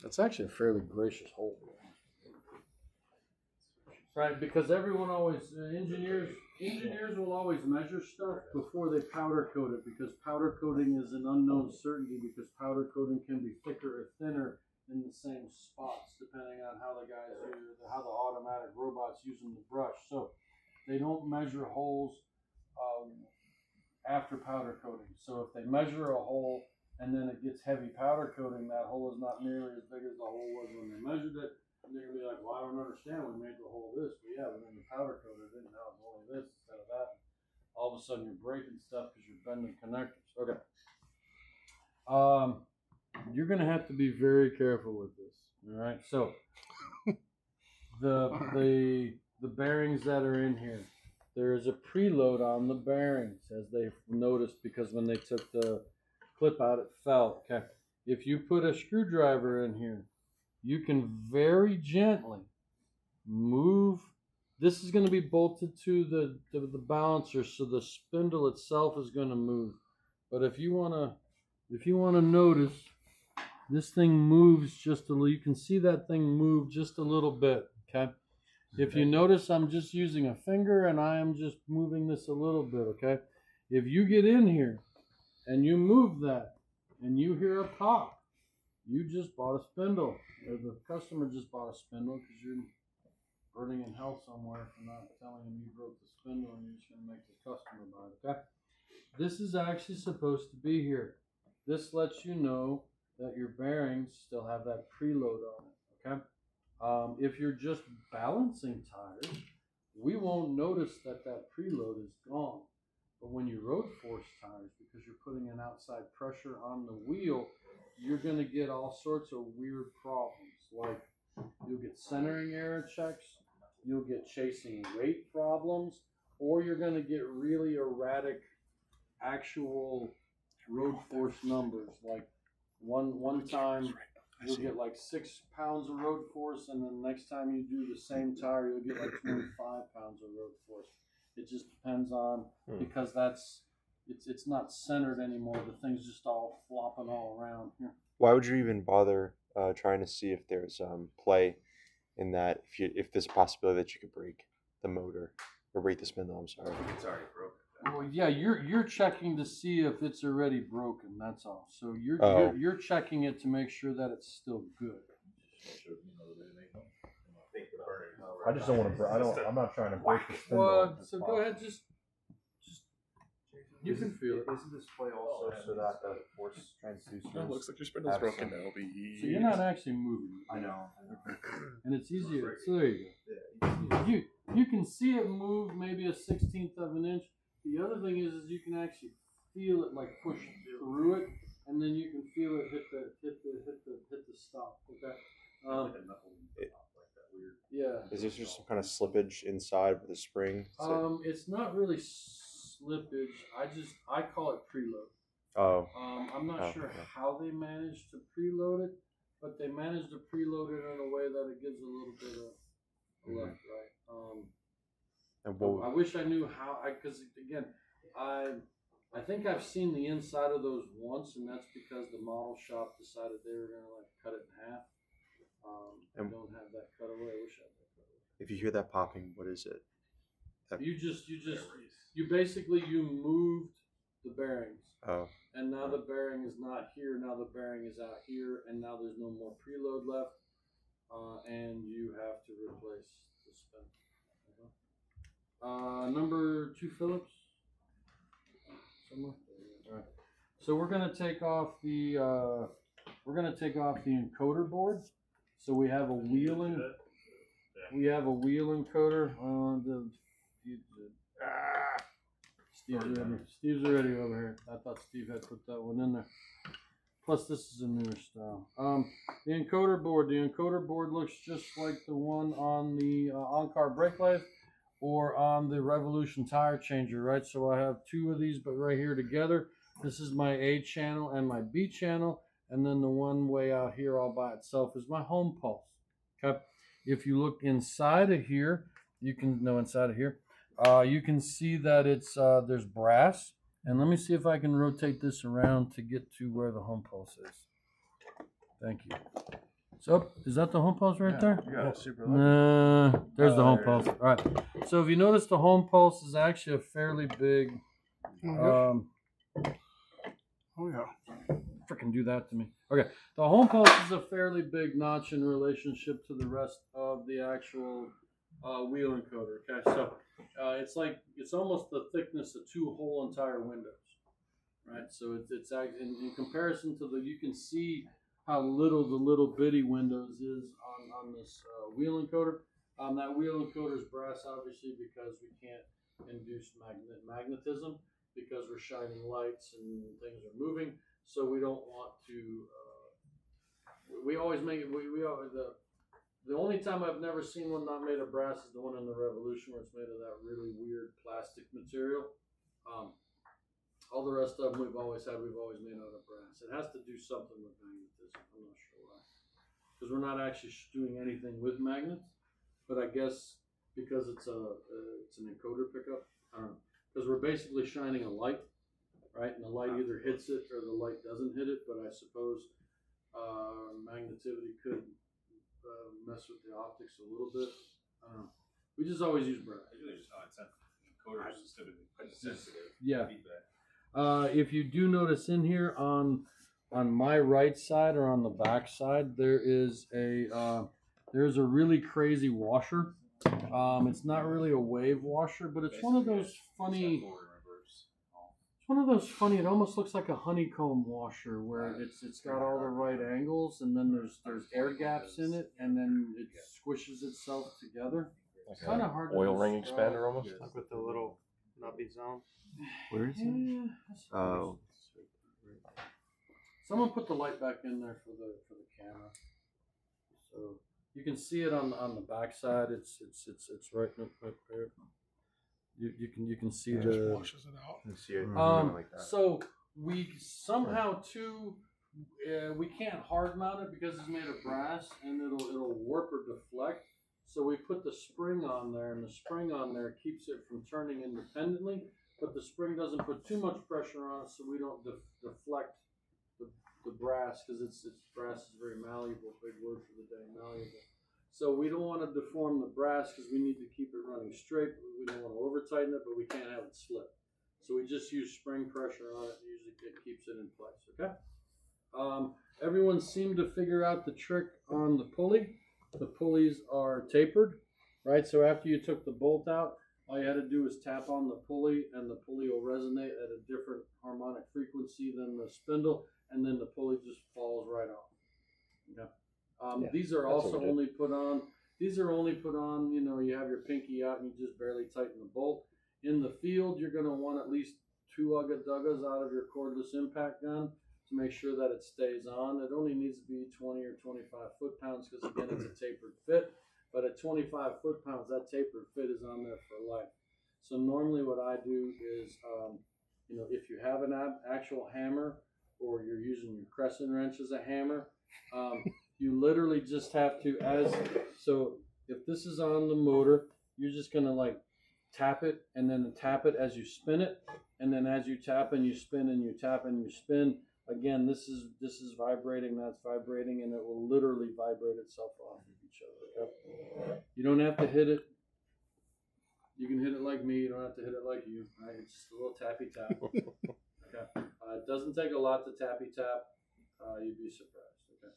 That's actually a fairly gracious hole. Right, because everyone always, engineers will always measure stuff before they powder coat it, because powder coating is an unknown certainty, because powder coating can be thicker or thinner in the same spots depending on how the guys use, how the automatic robot's using the brush. So they don't measure holes after powder coating. So if they measure a hole and then it gets heavy powder coating, that hole is not nearly as big as the hole was when they measured it. And they're going to be like, well, I don't understand. We made the hole this. But yeah, but then the powder coated it, and now it's only this instead of that. All of a sudden, you're breaking stuff because you're bending connectors. Okay. You're going to have to be very careful with this. All right. So the bearings that are in here, there is a preload on the bearings, as they've noticed, because when they took the clip out, it fell. Okay. If you put a screwdriver in here, you can very gently move. This is going to be bolted to the balancer, so the spindle itself is going to move. But if you want to notice, this thing moves just a little. You can see that thing move just a little bit. Okay. If you notice, I'm just using a finger and I am just moving this a little bit. Okay. If you get in here and you move that and you hear a pop, you just bought a spindle. Or the customer just bought a spindle, because you're burning in hell somewhere for not telling them you broke the spindle and you're just going to make the customer buy it. Okay? This is actually supposed to be here. This lets you know that your bearings still have that preload on it. Okay? If you're just balancing tires, we won't notice that preload is gone. But when you road force tires, because you're putting an outside pressure on the wheel, you're going to get all sorts of weird problems. Like you'll get centering error checks, you'll get chasing weight problems, or you're going to get really erratic actual road force numbers. Like one time you'll get like 6 pounds of road force, and then the next time you do the same tire, you'll get like 25 pounds of road force. It just depends on, because that's it's not centered anymore. The thing's just all flopping all around here. Why would you even bother trying to see if there's play in that? If there's a possibility that you could break the motor or break the spindle, I'm sorry. It's already broken. Well, yeah, you're checking to see if it's already broken. That's all. So Oh. you're checking it to make sure that it's still good. I just don't want to. I'm not trying to break the spindle. Well, so go ahead, just you can feel it. Isn't this play also so that the force transducers? It looks like your spindle's broken now. So you're not actually moving. I know. And it's easier. So there you go. You can see it move maybe a 1/16 of an inch. The other thing is you can actually feel it like push through it, and then you can feel it hit the stop. Okay. Yeah. Is there just some kind of slippage inside with the spring? It's not really slippage. I call it preload. Oh. I'm not Oh, sure okay. how they managed to preload it, but they managed to preload it in a way that it gives a little bit of left, right. And what? I wish I knew how. Because again, I think I've seen the inside of those once, and that's because the model shop decided they were gonna like cut it in half. I And- don't have that cut away. I wish I had that cut away. If you hear that popping, what is it? You basically moved the bearings. Oh. And now the bearing is not here. Now the bearing is out here, and now there's no more preload left, and you have to replace the spindle. Number 2 Phillips. Somewhere. All right. So we're gonna take off the encoder board. So we have a wheel encoder on the. Steve's already over here. I thought Steve had put that one in there. Plus, this is a newer style. The encoder board looks just like the one on the on-car brake lathe or on the Revolution tire changer, right? So I have 2 of these, but right here together. This is my A channel and my B channel, and then the one way out here all by itself is my home pulse. Okay. If you look inside of here, you can see that it's there's brass. And let me see if I can rotate this around to get to where the home pulse is. Thank you. So, is that the home pulse right there? Yeah, super. There's the home there pulse. All right. So if you notice, the home pulse is actually a fairly big. Oh yeah. Freaking do that to me. Okay. The home pulse is a fairly big notch in relationship to the rest of the actual wheel encoder. Okay. So it's almost the thickness of 2 whole entire windows. Right. So it's in comparison to you can see how little the little bitty windows is on this wheel encoder. That wheel encoder is brass, obviously, because we can't induce magnetism because we're shining lights and things are moving. So we don't want to. We always make it. The only time I've never seen one not made of brass is the one in the Revolution, where it's made of that really weird plastic material. All the rest of them we've always made out of brass. It has to do something with magnetism. I'm not sure why. Because we're not actually doing anything with magnets. But I guess because it's an encoder pickup. I don't know. Because we're basically shining a light, right? And the light either hits it or the light doesn't hit it. But I suppose magnetivity could mess with the optics a little bit. I don't know. We just always use brass. Usually just encoders instead of sensitive Yeah. feedback. If you do notice in here on my right side or on the back side, there's a really crazy washer. It's not really a wave washer, but it's one of those funny. It's one of those funny. It almost looks like a honeycomb washer where it's got all the right angles, and then there's air gaps in it, and then it squishes itself together. Like Kind of hard. oil to ring describe. expander almost. Like with the little nubby zone. Where is it? Yeah, I suppose. Oh. Someone put the light back in there for the camera, so you can see it on the back side. It's right there. You can see Just the. washes it out. You see it like that. So we somehow too we can't hard mount it because it's made of brass and it'll warp or deflect. So we put the spring on there, and the spring on there keeps it from turning independently. but the spring doesn't put too much pressure on it, so we don't deflect the brass, because it's brass is very malleable. Big word for the day, malleable. So we don't want to deform the brass because we need to keep it running straight. We don't want to over tighten it, but we can't have it slip. So we just use spring pressure on it. Usually it keeps it in place. Okay. Everyone seemed to figure out the trick on the pulley. The pulleys are tapered, right? So after you took the bolt out, all you had to do was tap on the pulley, and the pulley will resonate at a different harmonic frequency than the spindle, and then the pulley just falls right off. Okay. These are also only put on. These are only put on. You know, you have your pinky out and you just barely tighten the bolt. In the field, you're going to want at least 2 ugga duggas out of your cordless impact gun to make sure that it stays on. It only needs to be 20 or 25 foot-pounds because again, it's a tapered fit. But at 25 foot-pounds, that tapered fit is on there for life. So normally, what I do is, you know, if you have an actual hammer or you're using your crescent wrench as a hammer. You literally just have to, so if this is on the motor, you're just going to like tap it and then tap it as you spin it. And then as you tap and you spin and you tap and you spin, again, this is vibrating, that's vibrating, and it will literally vibrate itself off of each other. Okay? You don't have to hit it. You can hit it like me. You don't have to hit it like you. Right? It's just a little tappy tap. Okay. It doesn't take a lot to tappy tap. You'd be surprised. Okay.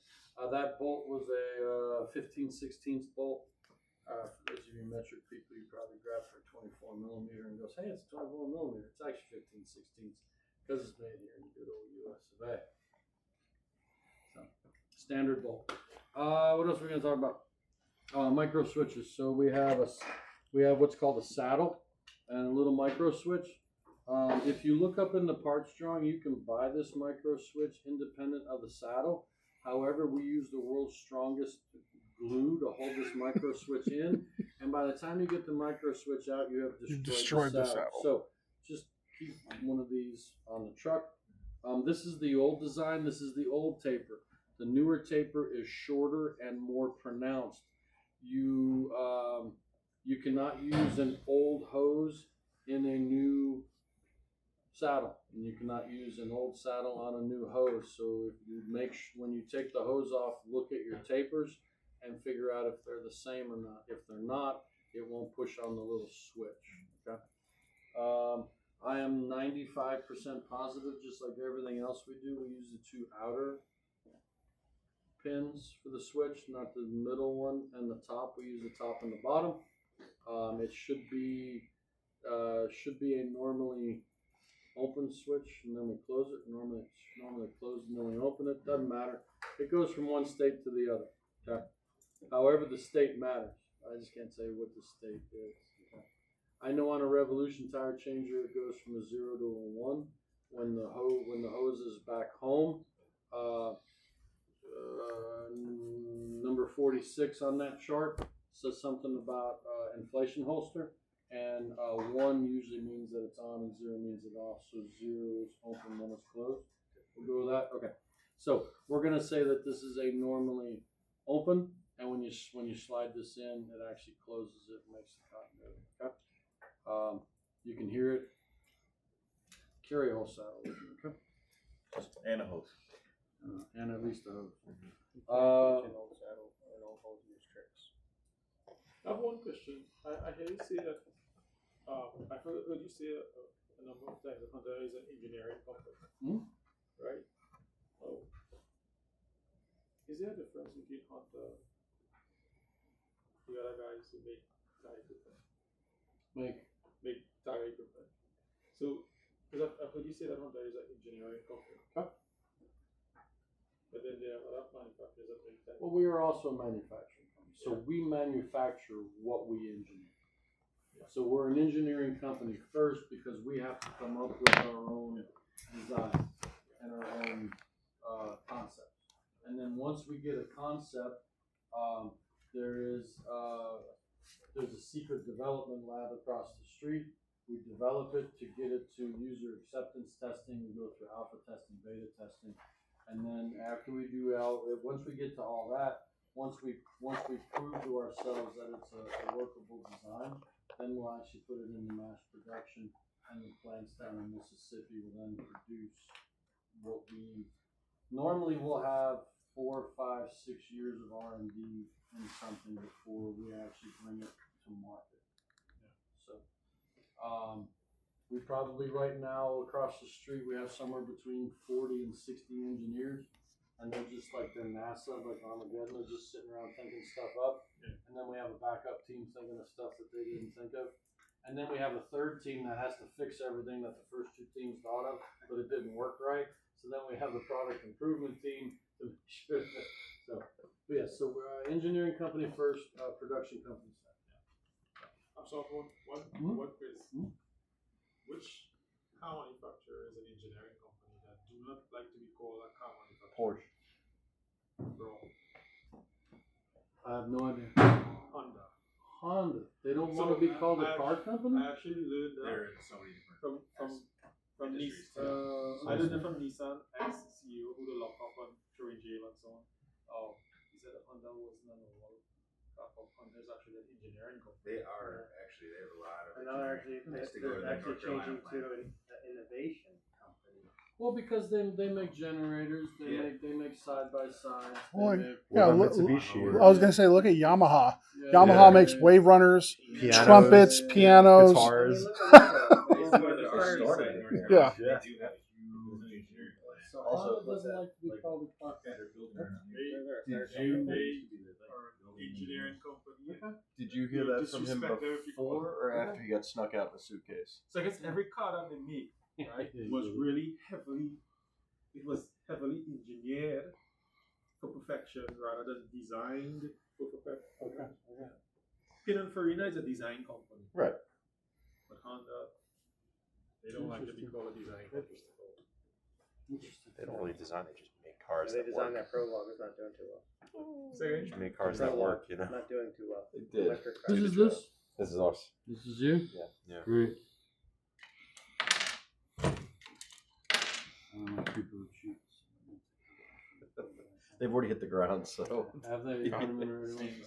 That bolt was a 15/16 bolt. For those of you metric people, you probably grab for 24 millimeter and goes, hey, it's 24 millimeter. It's actually 15/16 because it's made here in the good old US of A. So, standard bolt. What else are we going to talk about? Micro switches. So we have what's called a saddle and a little micro switch. If you look up in the parts drawing, you can buy this micro switch independent of the saddle. However, we use the world's strongest glue to hold this micro switch in, and by the time you get the micro switch out, you have destroyed the saddle. So just keep one of these on the truck. This is the old design. This is the old taper. The newer taper is shorter and more pronounced. You cannot use an old hose in a new saddle, and you cannot use an old saddle on a new hose. So if you when you take the hose off, look at your tapers and figure out if they're the same or not. If they're not, it won't push on the little switch. Okay. I am 95% positive, just like everything else we do, we use the 2 outer pins for the switch, not the middle one and the top. We use the top and the bottom. It should be a normally open switch, and then we close it. Normally closed and then we open it. Doesn't matter. It goes from one state to the other. Okay. However, the state matters. I just can't say what the state is. Okay. I know on a Revolution tire changer, it goes from a 0 to a 1. When the hose is back home, number 46 on that chart says something about inflation holster. And 1 usually means that it's on and 0 means it's off. So 0 is open when it's closed. We'll go with that. Okay. So we're going to say that this is a normally open, and when you slide this in, it actually closes it and makes the continuity. Okay. You can hear it. Carry a whole saddle with you. Okay. And a hose. And at least a hose. I have one question. I hear you say that. I've heard you say a number of times that Honda is an engineering company, right? Oh, is there a difference between Honda, the other guys who make tire equipment? Make tire equipment. So, because I've heard you say that Honda is an engineering company. Huh? But then there are other manufacturers that make tires. Well, we are also a manufacturing company. So we manufacture what we engineer. So we're an engineering company first because we have to come up with our own design and our own concepts. And then once we get a concept, there's a secret development lab across the street. We develop it to get it to user acceptance testing. We go through alpha testing, beta testing, and then after we do once we get to all that, once we prove to ourselves that it's a workable design, then we'll actually put it into mass production and the plants down in Mississippi will then produce what we normally will have 4, 5, 6 years of R&D in something before we actually bring it to market. So, we probably right now across the street we have somewhere between 40 and 60 engineers, and they're just like they're NASA, like Armageddon, they're just sitting around thinking stuff up. And then we have a backup team thinking of stuff that they didn't think of. And then we have a third team that has to fix everything that the first 2 teams thought of, but it didn't work right. So then we have the product improvement team to make sure that, so we're engineering company first, production company second. I'm sorry, what is, which car manufacturer is an engineering company that do not like to be called a car manufacturer? Porsche. Bro, I have no idea. Honda. They don't So, want to be called a I car company? I actually learned that They're in so many different from industries, Nissan. I learned it from Nissan ex-CEO who they lock up and throw in jail and so on. He said that Honda was not a lot. Honda is actually an engineering company. They are actually, they have a lot of. And now they're actually, I used to go to they're the actually North Carolina changing plant. to an innovation company. Well, because they make generators, Yeah. they make side by sides. Well, Make, yeah, What about look- Mitsubishi? I was gonna say, look at Yamaha. yeah, Yamaha yeah, makes yeah. wave runners, Pianos, trumpets, pianos. guitars. It's one of the Sorry. first site in North Yeah. Carolina. They do have a huge engineering plant. So Also, Honda doesn't like to be called a car Yeah, company. they're building their own. Engineering company. Did you hear that from him Disrespect them if you call before or after he got snuck out in a suitcase? So I guess every car that they make, right, was really heavily engineered for perfection rather than designed for perfection. Okay. Pininfarina is a design company. Right. But Honda, they don't like to be called a design company. They don't really design; they just make cars They that designed work. that Prologue, it's not doing too well. Say Just make cars that work, you know. Not doing too well. It did. Electric This cars. is this? This is us. This is you? Yeah. Great. I don't like people who cheat. They've already hit the ground, so. Have they? You put them in already?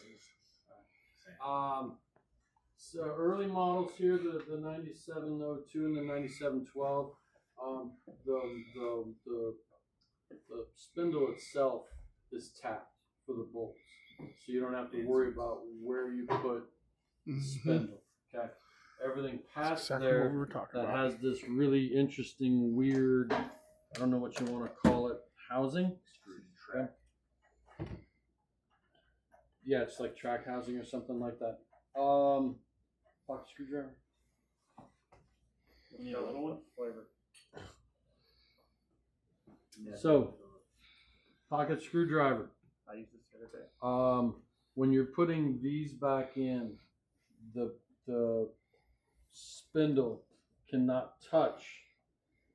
So early models here, the 9702 and the 9712. The spindle itself is tapped for the bolts, so you don't have to worry about where you put the spindle. Okay, everything past Exactly there what we were talking that about. has this really interesting, weird, I don't know what you want to call it, housing. Okay. Yeah, it's like track housing or something like that. Pocket screwdriver. You need a little one? Flavor. So, pocket screwdriver. I used this the other day. When you're putting these back in, the spindle cannot touch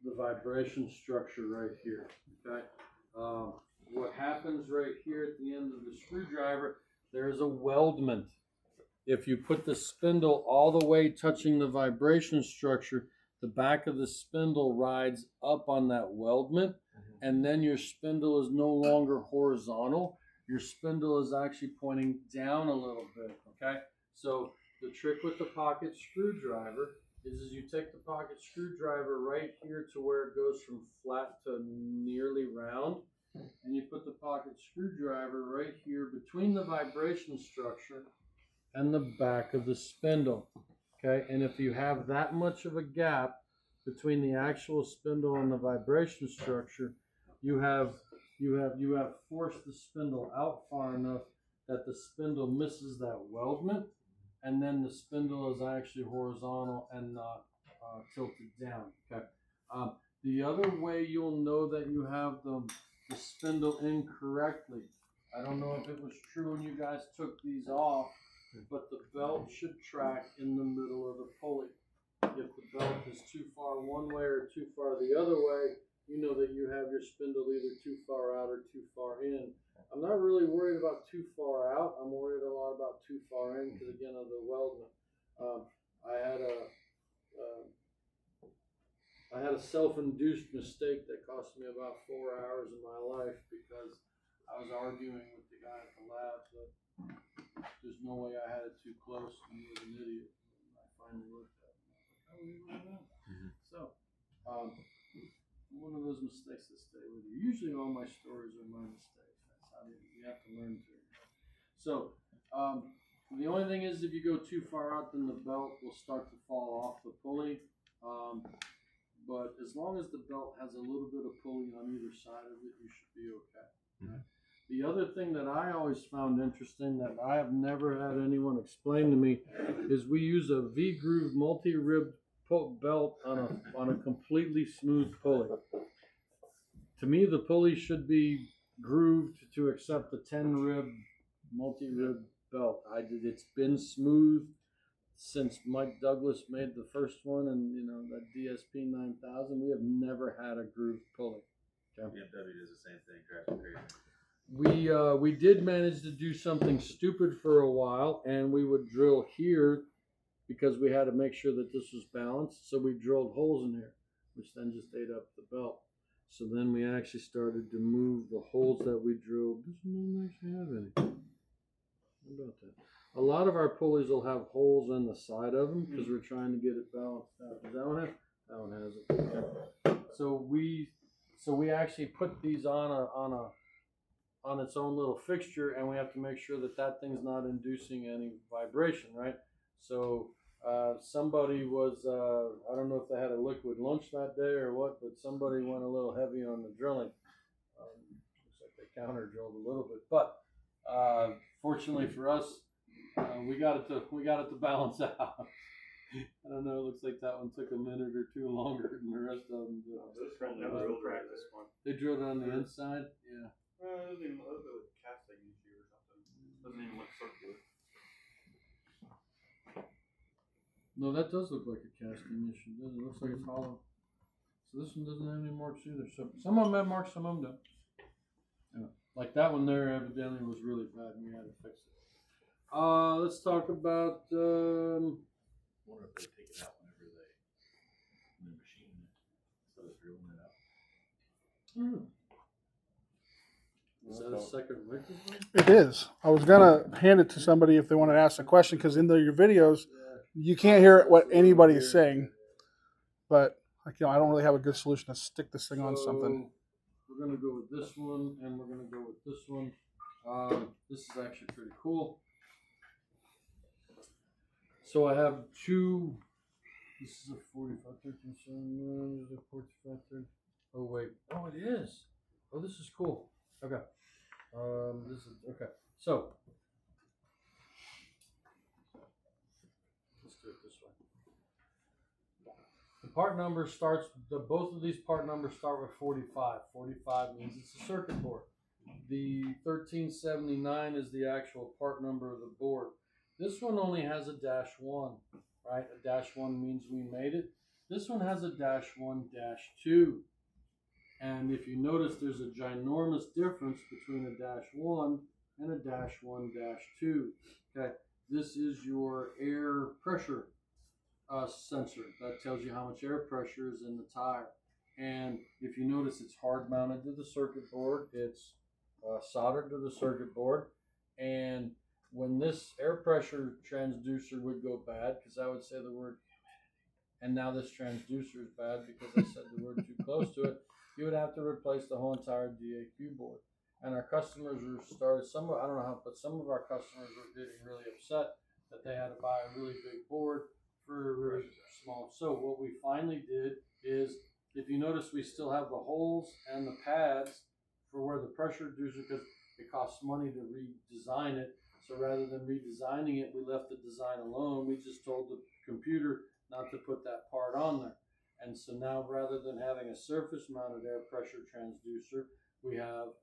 the vibration structure right here. Okay. What happens right here at the end of the screwdriver? There's a weldment. If you put the spindle all the way touching the vibration structure, the back of the spindle rides up on that weldment, and then your spindle is no longer horizontal. Your spindle is actually pointing down a little bit, okay? So the trick with the pocket screwdriver is you take the pocket screwdriver right here to where it goes from flat to nearly round, and you put the pocket screwdriver right here between the vibration structure and the back of the spindle, okay? And if you have that much of a gap between the actual spindle and the vibration structure, you have forced the spindle out far enough that the spindle misses that weldment, and then the spindle is actually horizontal and not tilted down. Okay. The other way you'll know that you have the spindle incorrectly, I don't know if it was true when you guys took these off, but the belt should track in the middle of the pulley. If the belt is too far one way or too far the other way, you know that you have your spindle either too far out or too far in. I'm not really worried about too far out. I'm worried a lot about too far in because, again, of the weldment. I had a self-induced mistake that cost me about 4 hours of my life because I was arguing with the guy at the lab that there's no way I had it too close and he was an idiot. And I finally looked at him. So, one of those mistakes that stay with you. Usually, all my stories are my mistakes. That's how you have to learn to. So, the only thing is, if you go too far out, then the belt will start to fall off the pulley. But as long as the belt has a little bit of pulley on either side of it, you should be okay. Mm-hmm. The other thing that I always found interesting that I have never had anyone explain to me is we use a V-groove multi-ribbed belt on a completely smooth pulley. To me, the pulley should be grooved to accept the 10-rib multi-rib belt. It's been smooth since Mike Douglas made the first one, and that DSP 9000. We have never had a grooved pulley. Okay? BMW does the same thing, drives me crazy. We did manage to do something stupid for a while, and we would drill here because we had to make sure that this was balanced. So we drilled holes in here, which then just ate up the belt. So then we actually started to move the holes that we drilled. This one doesn't actually have any. How about that? A lot of our pulleys will have holes in the side of them because we're trying to get it balanced out. Does that one have? That one has it. Okay. So we actually put these on its own little fixture, and we have to make sure that that thing's not inducing any vibration, right? So somebody was, I don't know if they had a liquid lunch that day or what, but somebody went a little heavy on the drilling. Looks like they counter drilled a little bit, but fortunately for us, we got it to balance out. I don't know. It looks like that one took a minute or two longer than the rest of them did. They drilled it on the inside. Yeah. It doesn't even look like casting issue or something. Doesn't even look circular. No, that does look like a casting issue. Doesn't it? Looks like it's hollow. So this one doesn't have any marks either. So some of them have marks, some of them don't. Yeah. Like that one there evidently was really bad and we had to fix it. Let's talk about I wonder if they take it out whenever they in the machine instead of drilling it out. Is that a second microphone? It is. I was gonna hand it to somebody if they wanted to ask a question because in your videos you can't hear what anybody is saying. But I don't really have a good solution to stick this thing on something. We're gonna go with this one, and we're gonna go with this one. This is actually pretty cool. So I have two. This is a 4513. This is a 4513. Oh wait. Oh, it is. Oh, this is cool. Okay. This is okay. So let's do it this way. The part number starts. Both of these part numbers start with 45. 45 means it's a circuit board. The 1379 is the actual part number of the board. This one only has a -1, right? A -1 means we made it. This one has a -1-2. And if you notice, there's a ginormous difference between a -1 and a -1-2. Okay, this is your air pressure sensor. That tells you how much air pressure is in the tire. And if you notice, it's hard mounted to the circuit board. It's soldered to the circuit board. And when this air pressure transducer would go bad, because I would say the word, and now this transducer is bad because I said the word too close to it, you would have to replace the whole entire DAQ board. And our customers were started, I don't know how, but some of our customers were getting really upset that they had to buy a really big board for a really small. So what we finally did is, if you notice, we still have the holes and the pads for where the pressure reducer, because it costs money to redesign it. So rather than redesigning it, we left the design alone. We just told the computer not to put that part on there. And so now, rather than having a surface-mounted air pressure transducer, we have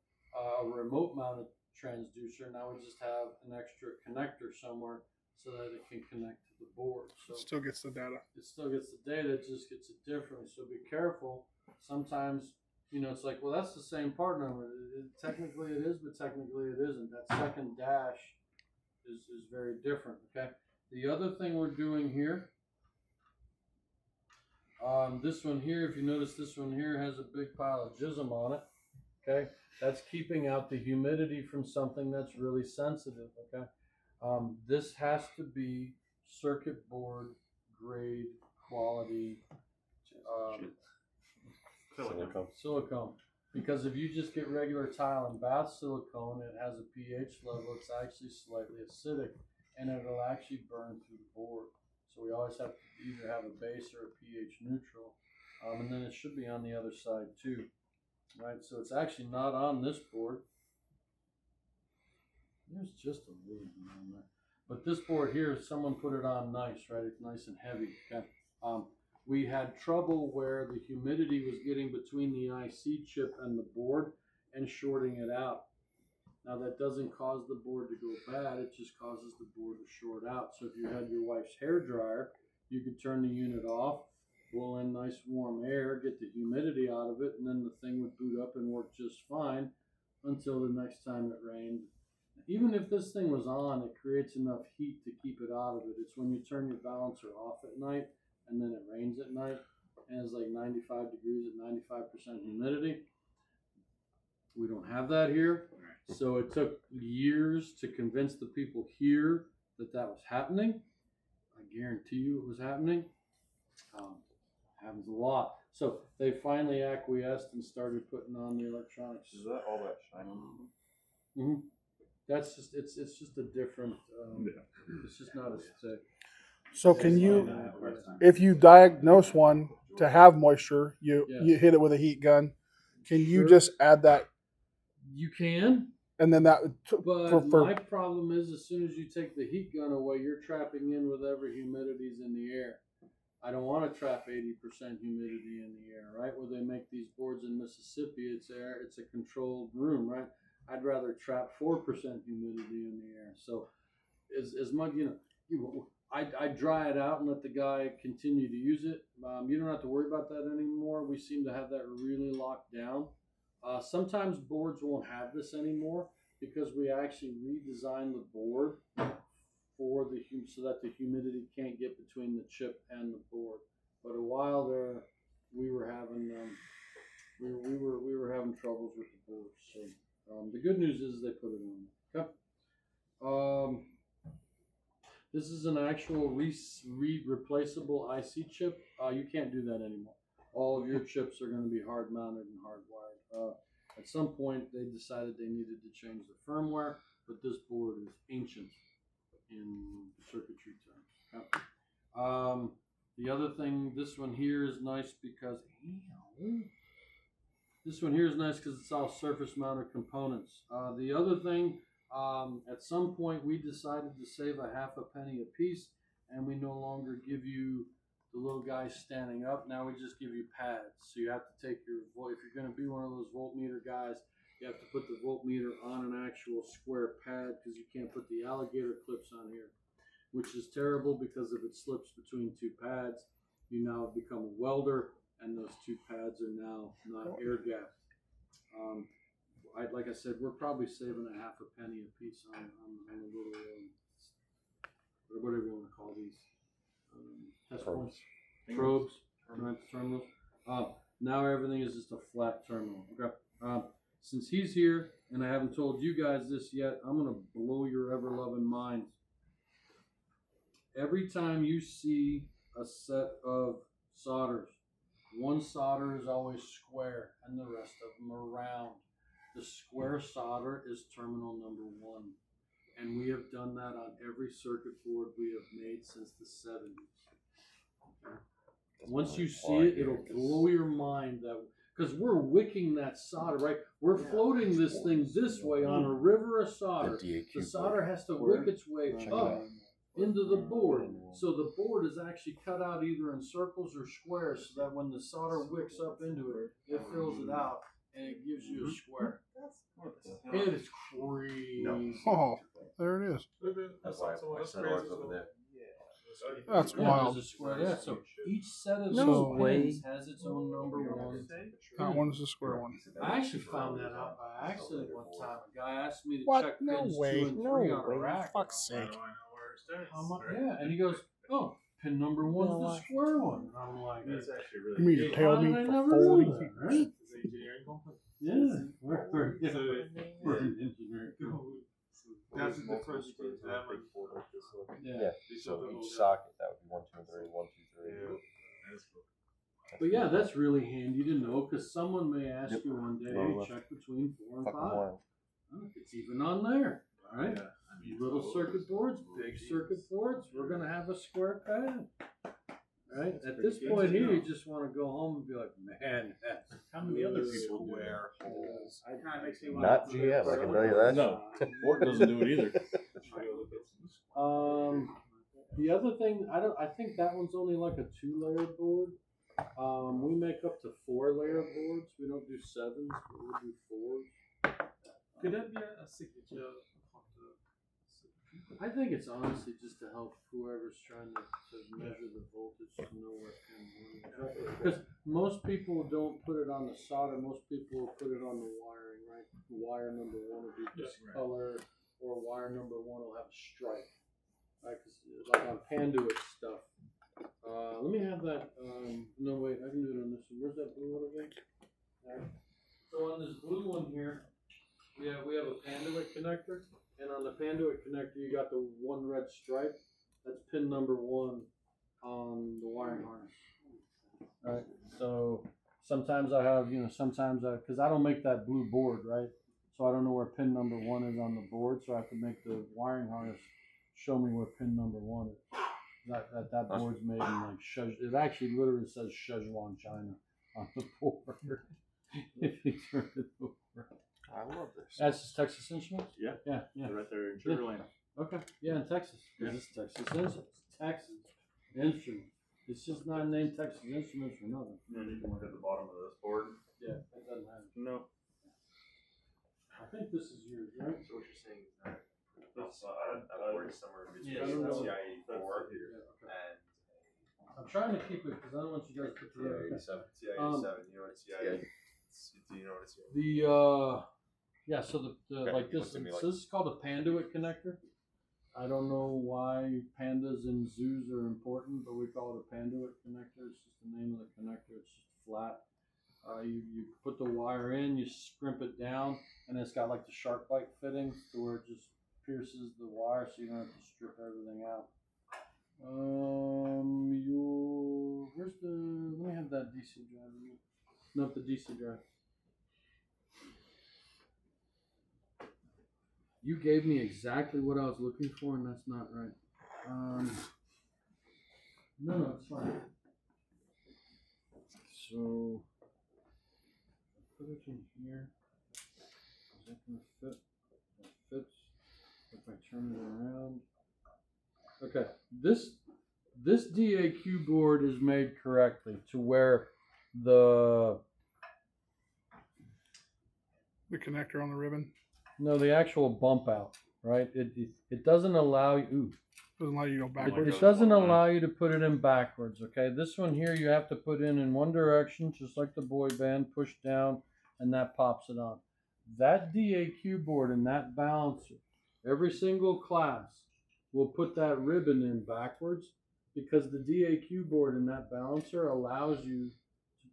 a remote-mounted transducer. Now we just have an extra connector somewhere so that it can connect to the board. So It still gets the data. it still gets the data, it just gets it differently. So be careful. Sometimes, it's like, well, that's the same part number. Technically it is, but technically it isn't. That second dash is very different, okay? The other thing we're doing here, this one here, if you notice, this one here has a big pile of jism on it, okay? That's keeping out the humidity from something that's really sensitive, okay? This has to be circuit board grade quality Silicone. Because if you just get regular tile and bath silicone, it has a pH level. It's actually slightly acidic, and it'll actually burn through the board. So we always have to either have a base or a pH neutral, and then it should be on the other side too, right? So it's actually not on this board. There's just a little bit on there, but this board here, someone put it on nice, right? It's nice and heavy. Okay. We had trouble where the humidity was getting between the IC chip and the board and shorting it out. Now that doesn't cause the board to go bad, it just causes the board to short out. So if you had your wife's hair dryer, you could turn the unit off, blow in nice warm air, get the humidity out of it, and then the thing would boot up and work just fine until the next time it rained. Even if this thing was on, it creates enough heat to keep it out of it. It's when you turn your balancer off at night and then it rains at night and it's like 95 degrees at 95% humidity. We don't have that here. So it took years to convince the people here that that was happening. I guarantee you it was happening. Happens a lot. So they finally acquiesced and started putting on the electronics. Is that all that shiny? Mm-hmm. That's just it's just a different. It's just not as thick. So can you, if you diagnose one to have moisture, you hit it with a heat gun. Can you just add that? You can. And then that. But my problem is, as soon as you take the heat gun away, you're trapping in whatever humidity's in the air. I don't want to trap 80% humidity in the air, right? Where they make these boards in Mississippi, it's air. It's a controlled room, right? I'd rather trap 4% humidity in the air. So, as much I dry it out and let the guy continue to use it. You don't have to worry about that anymore. We seem to have that really locked down. Sometimes boards won't have this anymore because we actually redesigned the board for so that the humidity can't get between the chip and the board. But a while there, we were having we were having troubles with the board. So the good news is they put it on. Okay. This is an actual replaceable IC chip. You can't do that anymore. All of your chips are going to be hard mounted and hardwired. At some point, they decided they needed to change the firmware, but this board is ancient in circuitry terms. Okay. The other thing, this one here is nice because it's all surface mounted components. The other thing, at some point we decided to save a half a penny a piece, and we no longer give you the little guy standing up. Now we just give you pads. So you have to take your if you're going to be one of those voltmeter guys, you have to put the voltmeter on an actual square pad because you can't put the alligator clips on here, which is terrible because if it slips between two pads, you now have become a welder, and those two pads are now not air gapped. Like I said, we're probably saving a half a penny a piece on a little, whatever you want to call these, test points, probes, terminals. Now everything is just a flat terminal. Okay. Since he's here, and I haven't told you guys this yet, I'm going to blow your ever-loving minds. Every time you see a set of solders, one solder is always square, and the rest of them are round. The square solder is terminal number 1. And we have done that on every circuit board we have made since the 70s. Okay? Once you see it, it'll blow your mind that because we're wicking that solder, right? We're floating this thing this way on a river of solder. The solder has to wick its way up into the board. So the board is actually cut out either in circles or squares so that when the solder wicks up into it, it fills it out and it gives you a square. It is crazy. Oh, there it is. That's why I sent ours over there. That's wild. There's a square. Yeah, so each set of No those way. pins has its own number 1. That one's the square one. I actually found that out by accident one time. A guy asked me to What? check No pins way. 2 and 3 No on a way. rack. Fuck's sake. How much? Yeah, and he goes, "Oh, pin number 1's the square one." And I'm like, That's actually You really mean to tell how me did I for never 40 know that, years? right? Engineering company. Yeah, we're an engineering company. That's the difference between them and Yeah. So each socket, that would be 1, 2, 3, 1, 2, 3. That's cool. But yeah, that's really handy to know because someone may ask Yep. you one day, Lower left. check between 4 and Fucking 5. wild. Oh, it's even on there, right? Yeah, I mean, Little oh, circuit boards, big Jesus. circuit boards. We're gonna have a square pad, right? That's At pretty this good point to here, know. you just want to go home and be like, man, that's How many other people do Square that? holes. It kind of makes me want Not GM, I can tell you that. No, Ford doesn't do it either. The other thing, I think that one's only like a 2-layer board. We make up to 4-layer boards. We don't do 7s, but we do 4s. Could that be a signature on the I think it's honestly just to help whoever's trying to measure the voltage to know where pin 1 is. Right? Because most people don't put it on the solder. Most people will put it on the wiring, right? Wire number 1 will be this color, or wire number 1 will have a stripe. Right, because like on Panduit stuff. Let me have that. No, wait, I can do it on this one. Where's that blue one again? Right. So on this blue one here, we have a Panduit connector, and on the Panduit connector, you got the 1 red stripe. That's pin number 1 on the wiring harness. Right. So sometimes I have, sometimes because I don't make that blue board, right? So I don't know where pin number 1 is on the board, so I have to make the wiring harness show me where pin number 1 is. That board's made in like it actually literally says Szechuan China on the board. If you turn it over. I love this. That's just Texas Instruments? Yeah. Yeah, yeah. Right there in Sugar Land. Okay. Yeah, in Texas. Yeah. It's Texas Instruments. Texas Instruments. It's just not named Texas Instruments for nothing. And you can look at the bottom of this board. Yeah, it doesn't matter. No. I think this is yours, right? So what you're saying is that That's, that board is somewhere between Yeah, I don't know. TI-84 Yeah, okay. and I'm trying to keep it because I don't want you guys to put together. Okay. TI-87. You know what TI? Do you know what it's? Yeah, so the Okay, like this. looks to me So this is called a Panduit connector. I don't know why pandas in zoos are important, but we call it a Panduit connector. It's just the name of the connector. It's just flat. You put the wire in, you scrimp it down, and it's got like the shark bite fittings to where it just pierces the wire, so you don't have to strip everything out. Where's the? Let me have that DC drive. Not the DC drive. You gave me exactly what I was looking for, and that's not right. No, it's fine. So, put it in here. Is that going to fit? That fits. If I turn it around. Okay, this DAQ board is made correctly to where the connector on the ribbon the actual bump out, right? It doesn't allow you. doesn't allow you to go backwards. It doesn't allow you to put it in backwards, okay? This one here you have to put in one direction, just like the boy band, push down, and that pops it on. That DAQ board and that balancer, every single class will put that ribbon in backwards because the DAQ board and that balancer allows you to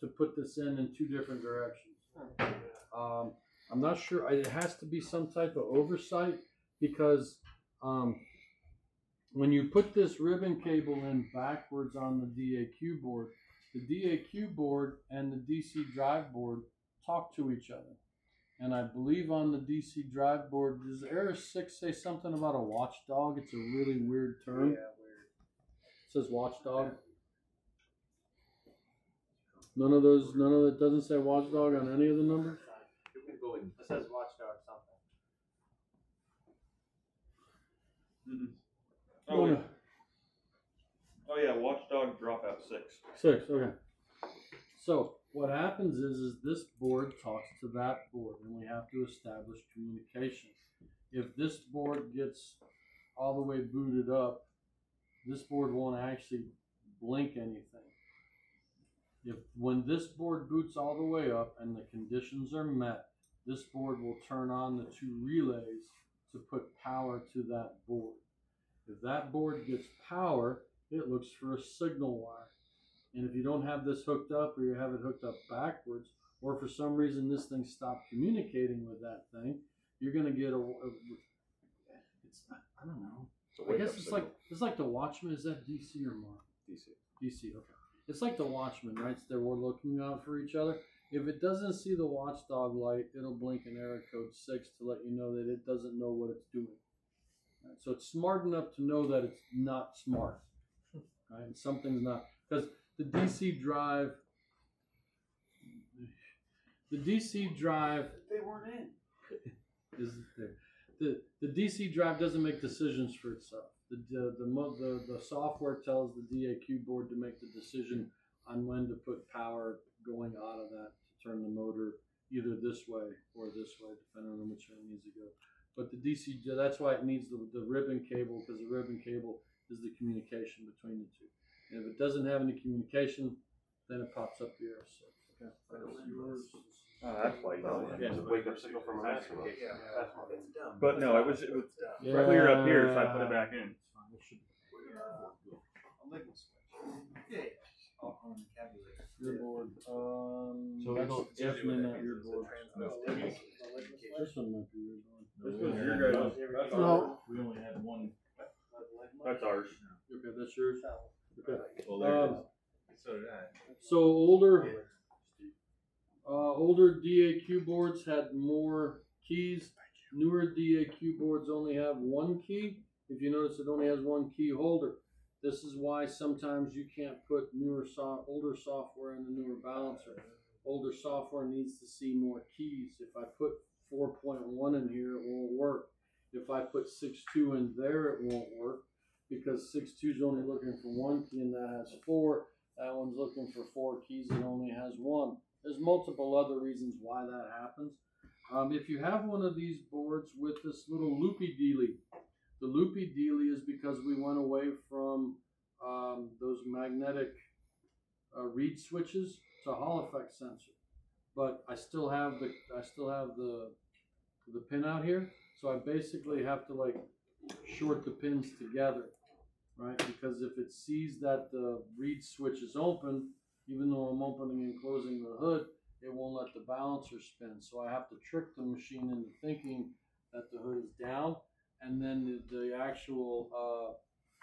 put this in 2 different directions. I'm not sure. It has to be some type of oversight because when you put this ribbon cable in backwards on the DAQ board and the DC drive board talk to each other. And I believe on the DC drive board, does Era 6 say something about a watchdog? It's a really weird term. Yeah, weird. It says watchdog. None of it doesn't say watchdog on any of the numbers? It says watchdog something. Oh, yeah. Oh yeah, Watchdog Dropout 6. 6, okay. So what happens is this board talks to that board, and we have to establish communication. If this board gets all the way booted up, this board won't actually blink anything. When this board boots all the way up and the conditions are met, this board will turn on the 2 relays to put power to that board. If that board gets power, it looks for a signal wire. And if you don't have this hooked up, or you have it hooked up backwards, or for some reason this thing stopped communicating with that thing, you're going to get I don't know. I guess it's like the Watchman. Is that DC or Mark? DC. DC, okay. it's like the watchman, right? So we're looking out for each other. If it doesn't see the watchdog light, it'll blink an error code 6 to let you know that it doesn't know what it's doing. Right? So it's smart enough to know that it's not smart. Right? And something's not. Because the DC drive, They weren't in. is there. The DC drive doesn't make decisions for itself. The software tells the DAQ board to make the decision on when to put power going out of that to turn the motor either this way or this way, depending on which way it needs to go. But the DC, that's why it needs the ribbon cable, because the ribbon cable is the communication between the two. And if it doesn't have any communication, then it pops up the error. So, okay, that's yours. Oh, that's why you know. It's a wake up signal from a master. Yeah, that's why it's dumb. But no, it was Yeah. right when you're up here, so I put it back in. A liquid switch. Yeah. On the cabulator. Your board. So That's it's definitely not your board. Communication. This one might be your board. This was your guys'. That's No. ours. We only had one. That's ours. Okay, that's yours. Okay. Well, there it Um, is. So did I. So older DAQ boards had more keys. Newer DAQ boards only have one key. If you notice, it only has one key holder. This is why sometimes you can't put older software in the newer balancer. Older software needs to see more keys. If I put 4.1 in here, it won't work. If I put 6.2 in there, it won't work, because 6.2 is only looking for one key and that has 4. That one's looking for 4 keys and only has 1. There's multiple other reasons why that happens. If you have one of these boards with this little loopy dealy, the loopy dealy is because we went away from those magnetic reed switches to Hall effect sensor. But I still have the pin out here, so I basically have to like short the pins together, right? Because if it sees that the reed switch is open, even though I'm opening and closing the hood, it won't let the balancer spin. So I have to trick the machine into thinking that the hood is down, and then the actual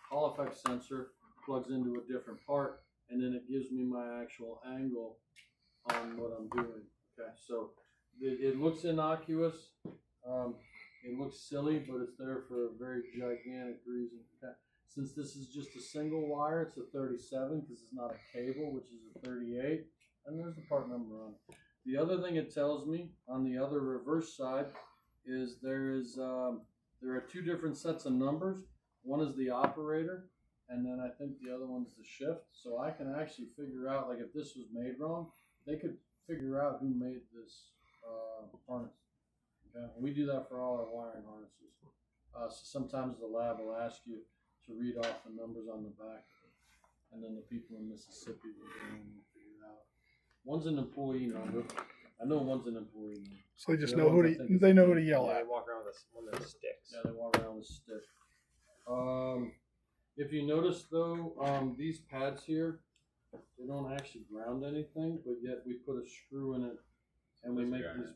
Hall effect sensor plugs into a different part, and then it gives me my actual angle on what I'm doing. Okay, so it looks innocuous. It looks silly, but it's there for a very gigantic reason. Okay. Since this is just a single wire, it's a 37 because it's not a cable, which is a 38. And there's the part number on it. The other thing it tells me on the other reverse side is there are 2 different sets of numbers. One is the operator, and then I think the other one's the shift. So I can actually figure out, like if this was made wrong, they could figure out who made this harness. Okay? And we do that for all our wiring harnesses. So sometimes the lab will ask you to read off the numbers on the back, and then the people in Mississippi will go in and figure it out. One's an employee number. I know one's an employee number. So they just The know other who ones I to, think is they know who the to yell Yeah, at. they walk around with one of those sticks. Yeah, they walk around with a stick. If you notice though, these pads here, they don't actually ground anything, but yet we put a screw in it, and we make these.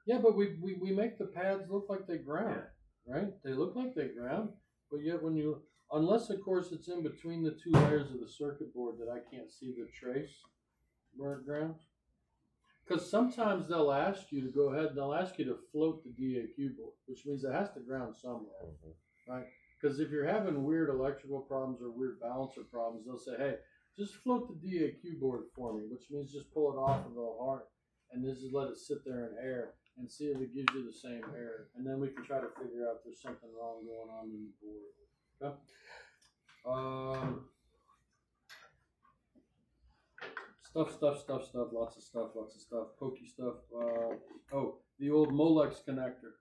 Yeah, but we make the pads look like they ground, right? They look like they ground, but yet when you, unless of course it's in between the 2 layers of the circuit board that I can't see the trace where it grounds. Because sometimes they'll ask you to go ahead and they'll ask you to float the DAQ board, which means it has to ground somewhere, right? Because if you're having weird electrical problems or weird balancer problems, they'll say, hey, just float the DAQ board for me, which means just pull it off of the heart and just let it sit there in air and see if it gives you the same error. And then we can try to figure out if there's something wrong going on in the board. Okay? Stuff, lots of stuff, pokey stuff. The old Molex connector.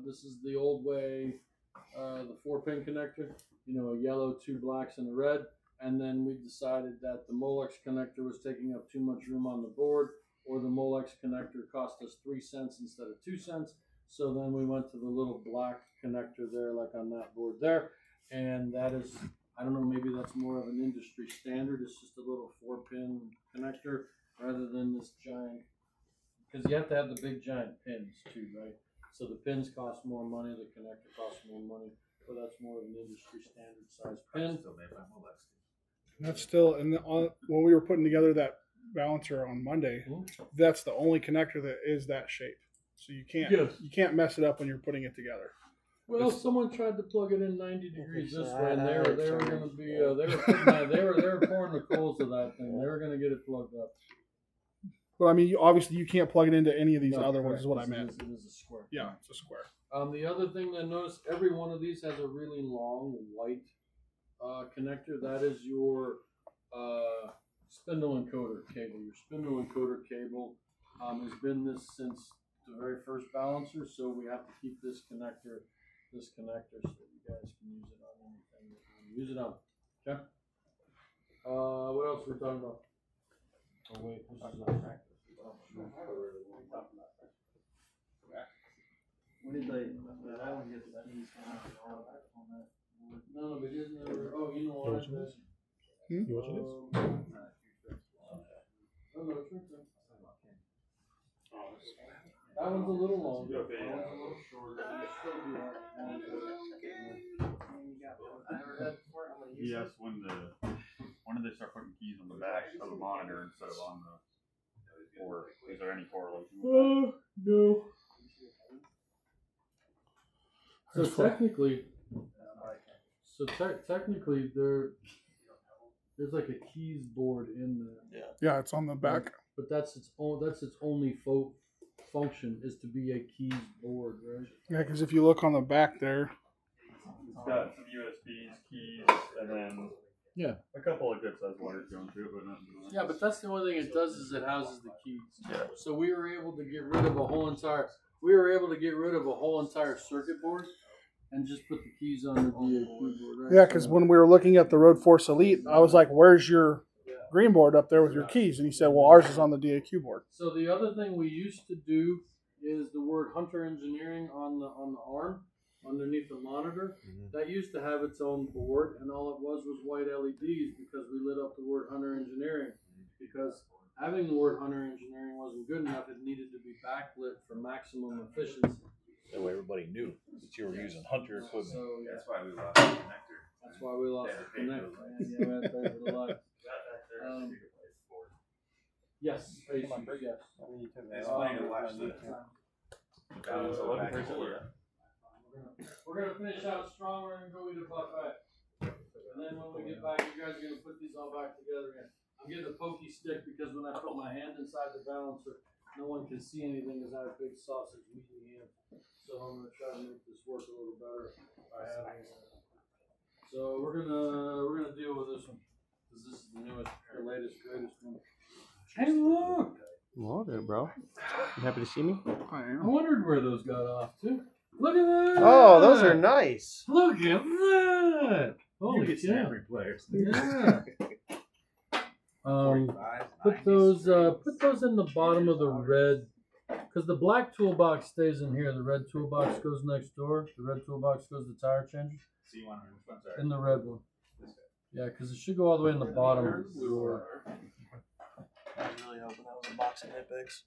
This is the old way, the 4-pin connector, a yellow, 2 blacks, and a red. And then we decided that the Molex connector was taking up too much room on the board, or the Molex connector cost us 3 cents instead of 2 cents. So then we went to the little black connector there, like on that board there. And that is, I don't know, maybe that's more of an industry standard. It's just a little 4-pin connector rather than this giant, because you have to have the big giant pins too, right? So the pins cost more money, the connector costs more money, but that's more of an industry standard size pin. Still made by Molex. That's still, and when we were putting together that balancer on Monday, that's the only connector that is that shape. So you can't mess it up when you're putting it together. Well, someone tried to plug it in 90 degrees this way, and they were going to be they were pouring the coals of that thing. They were going to get it plugged up. But I mean, obviously, you can't plug it into any of these No, other correct. ones. Is what I This meant. It is a square. Yeah, it's a square. The other thing that I noticed, every one of these has a really long white connector. That is your spindle encoder cable. Your spindle encoder cable has been this since the very first balancer, so we have to keep this connector so that you guys can use it on anything that you want to use it on. Okay. What else are we talking about? Oh wait, this is When did they? I don't get that. no, but isn't there? Oh, you know what? You watching this? Oh no, it's right there. That one's a little longer. That one's a little shorter. You still do that. He asked when did they start putting keys on the back of the monitor instead of on the, or is there any correlation? No. So technically, there's like a keys board in there. Yeah, it's on the back. But that's its only function is to be a keys board, right? Yeah, because if you look on the back there, It's got some USBs, keys, and then a couple of good sized wires going through it, but nothing. Yeah, but that's the only thing it does is it houses the keys. Yeah. So we were able to get rid of a whole entire circuit board and just put the keys on the DAQ board. Right? yeah, because when we were looking at the Road Force Elite, I was like, "Where's your green board up there with your keys?" And he said, "Well, ours is on the DAQ board." So the other thing we used to do is the word Hunter Engineering on the arm underneath the monitor. That used to have its own board, and all it was white LEDs because we lit up the word Hunter Engineering. Because having the word Hunter Engineering wasn't good enough; it needed to be backlit for maximum efficiency. That way everybody knew that you were using Hunter equipment. So That's why we lost the connector. that's why we lost the connector. Yeah, we had to pay for the light. Yes, yes. It's funny to watch the balance of back and forth. We're gonna finish out strong. We're gonna go eat a buffet, and then when we get back, you guys are gonna put these all back together again. I'm getting a pokey stick because when I put my hand inside the balancer, no one can see anything as I have big sausage meaty hand. So I'm gonna try to make this work a little better by having it. So we're gonna deal with this one because this is the newest, the latest, greatest one. Hey, look! Hello there, bro. You happy to see me? I wondered where those got off to. Look at that! Oh, those are nice. Look at that! Holy get some cow. memory players. Yeah. Put those in the bottom of the red, because the black toolbox stays in here. The red toolbox goes next door. The red toolbox goes to tire changer. So you want to In the red one. Yeah, because it should go all the way in the bottom drawer. I was really hoping that was a box of nitpicks.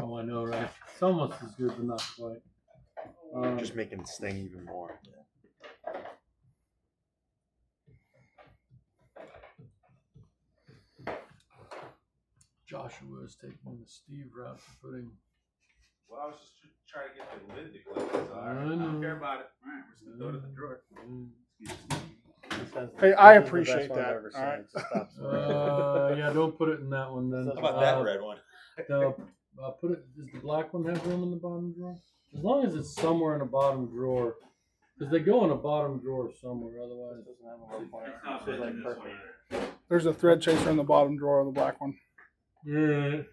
Oh, I know, right? It's almost as good, but not quite. Just making it sting even more. Joshua is taking the Steve route to putting. Well, I was just trying to get the lid to close. So I don't care about it. All right, we're just gonna go to the drawer. Hey, I appreciate that. All right. Yeah, don't put it in that one then. How about that red one? Put it. Does the black one have room in the bottom drawer? As long as it's somewhere in the bottom drawer, because they go in a bottom drawer somewhere. Otherwise, it doesn't have a low point. It's not fitting in this one either. There's a thread chaser in the bottom drawer of the black one. Yeah.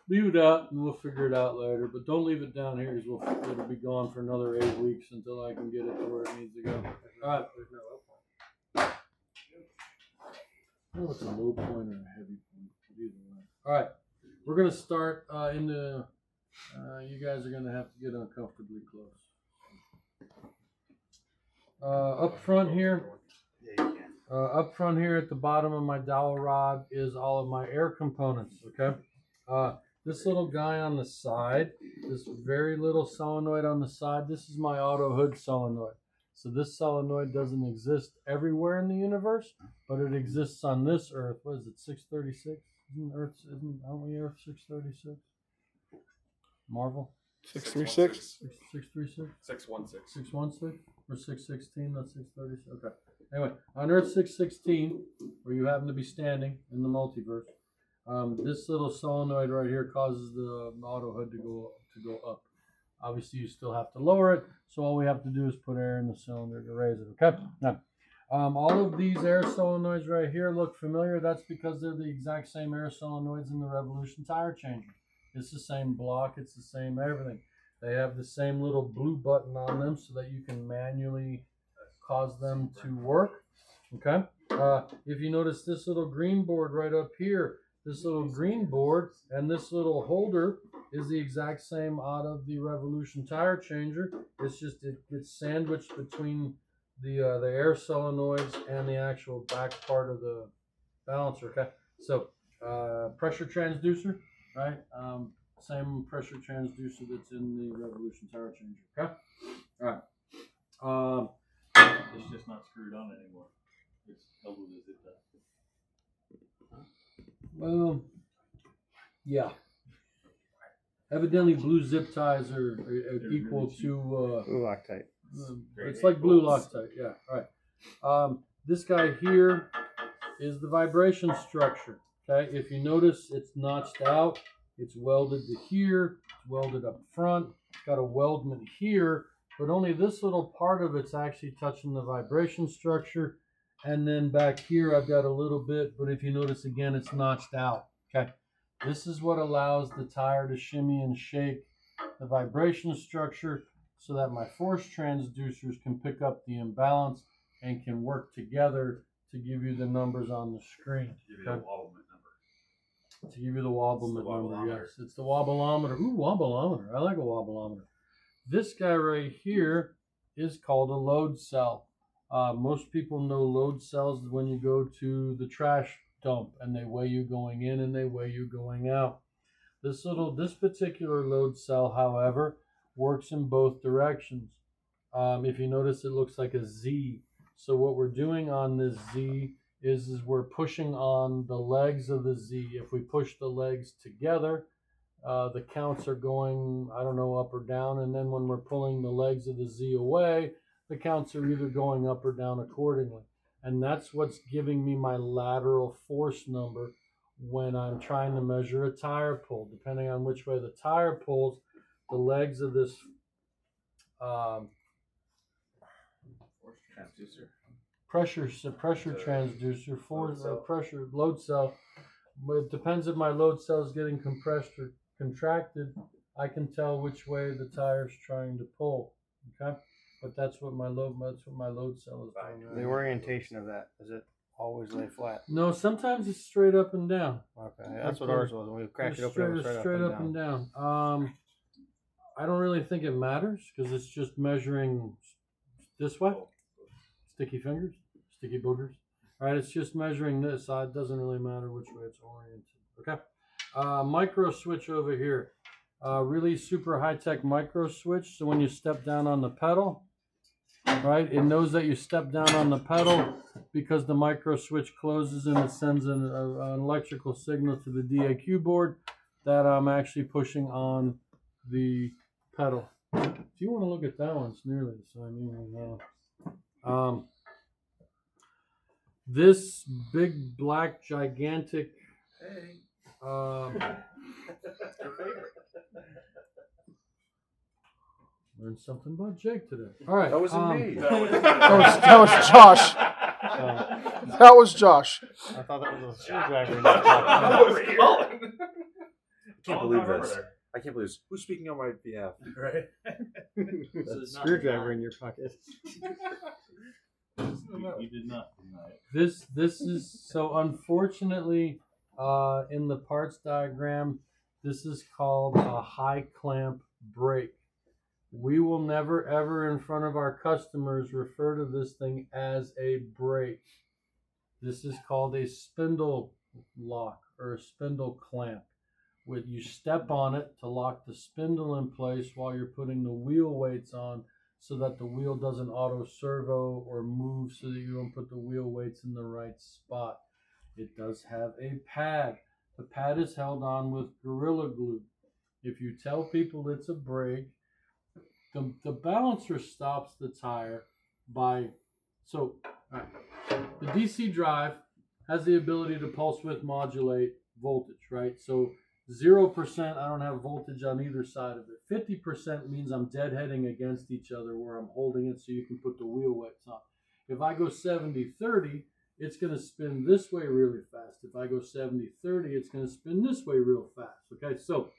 Leave it out and we'll figure it out later. But don't leave it down here because it'll be gone for another 8 weeks until I can get it to where it needs to go. All right. Oh, it's a low point or a heavy point. Either way. All right. We're going to start in the. You guys are going to have to get uncomfortably close. Up front here. Up front here at the bottom of my dowel rod is all of my air components, okay? This little guy on the side, this very little solenoid on the side, this is my auto hood solenoid. So this solenoid doesn't exist everywhere in the universe, but it exists on this Earth. What is it, 636? Aren't we Earth 636? Marvel? 636. 636? 616. 616 or 616, not 636. Okay. Anyway, on Earth 616, where you happen to be standing in the multiverse, this little solenoid right here causes the auto hood to go up. Obviously, you still have to lower it, so all we have to do is put air in the cylinder to raise it. Okay. Now, all of these air solenoids right here look familiar. That's because they're the exact same air solenoids in the Revolution tire changer. It's the same block. It's the same everything. They have the same little blue button on them so that you can manually cause them to work. Okay. If you notice this little green board right up here, this little green board and this little holder is the exact same out of the Revolution tire changer. It's just it gets sandwiched between the air solenoids and the actual back part of the balancer. Okay. So pressure transducer, right? Same pressure transducer that's in the Revolution tire changer. Okay. All right. It's just not screwed on anymore. It's held with a zip tie. Well, yeah. Evidently, blue zip ties are equal to Loctite. it's like blue Loctite. Yeah. All right. This guy here is the vibration structure. Okay. If you notice, it's notched out. It's welded to here. It's welded up front. It's got a weldment here, but only this little part of it's actually touching the vibration structure. And then back here, I've got a little bit, but if you notice again, it's notched out. Okay. This is what allows the tire to shimmy and shake the vibration structure so that my force transducers can pick up the imbalance and can work together to give you the numbers on the screen. Give you the wobblement number. To give you the wobblement number, yes. It's the wobbleometer. Ooh, wobbleometer. I like a wobbleometer. This guy right here is called a load cell. Most people know load cells when you go to the trash dump and they weigh you going in and they weigh you going out. This particular load cell, however, works in both directions. If you notice, it looks like a Z. So what we're doing on this Z is we're pushing on the legs of the Z. If we push the legs together, the counts are going, I don't know, up or down. And then when we're pulling the legs of the Z away, the counts are either going up or down accordingly. And that's what's giving me my lateral force number when I'm trying to measure a tire pull. Depending on which way the tire pulls, the legs of this pressure transducer, pressure load cell. But it depends if my load cell is getting compressed or contracted. I can tell which way the tire's trying to pull. Okay. But that's what my load cell is doing. The orientation of that, is it always lay flat? No, sometimes it's straight up and down. Okay, that's what ours was. When we cracked it open, it was straight up and down. I don't really think it matters because it's just measuring this way. Sticky fingers, sticky boogers. All right, it's just measuring this. So it doesn't really matter which way it's oriented. Okay. Micro switch over here. Really super high-tech micro switch. So when you step down on the pedal, right, it knows that you step down on the pedal because the micro switch closes and it sends an electrical signal to the DAQ board that I'm actually pushing on the pedal. If you want to look at that one, it's nearly the same. This big black gigantic learned something about Jake today. All right. That wasn't me. That was Josh. That was Josh. I thought that was a screwdriver in your pocket. I can't believe this. I can't believe this. Who's speaking on my behalf? Right. That's a screwdriver in your pocket. You did not deny it. This is so unfortunately in the parts diagram, this is called a high clamp brake. We will never ever in front of our customers refer to this thing as a brake. This is called a spindle lock or a spindle clamp. You step on it to lock the spindle in place while you're putting the wheel weights on so that the wheel doesn't auto servo or move, so that you don't put the wheel weights in the right spot. It does have a pad. The pad is held on with Gorilla Glue. If you tell people it's a brake, the balancer stops the tire by, so right, the DC drive has the ability to pulse width modulate voltage, right? So 0%, I don't have voltage on either side of it. 50% means I'm deadheading against each other where I'm holding it so you can put the wheel weights on. If I go 70-30, it's going to spin this way really fast. If I go 70-30, it's going to spin this way real fast. Okay, so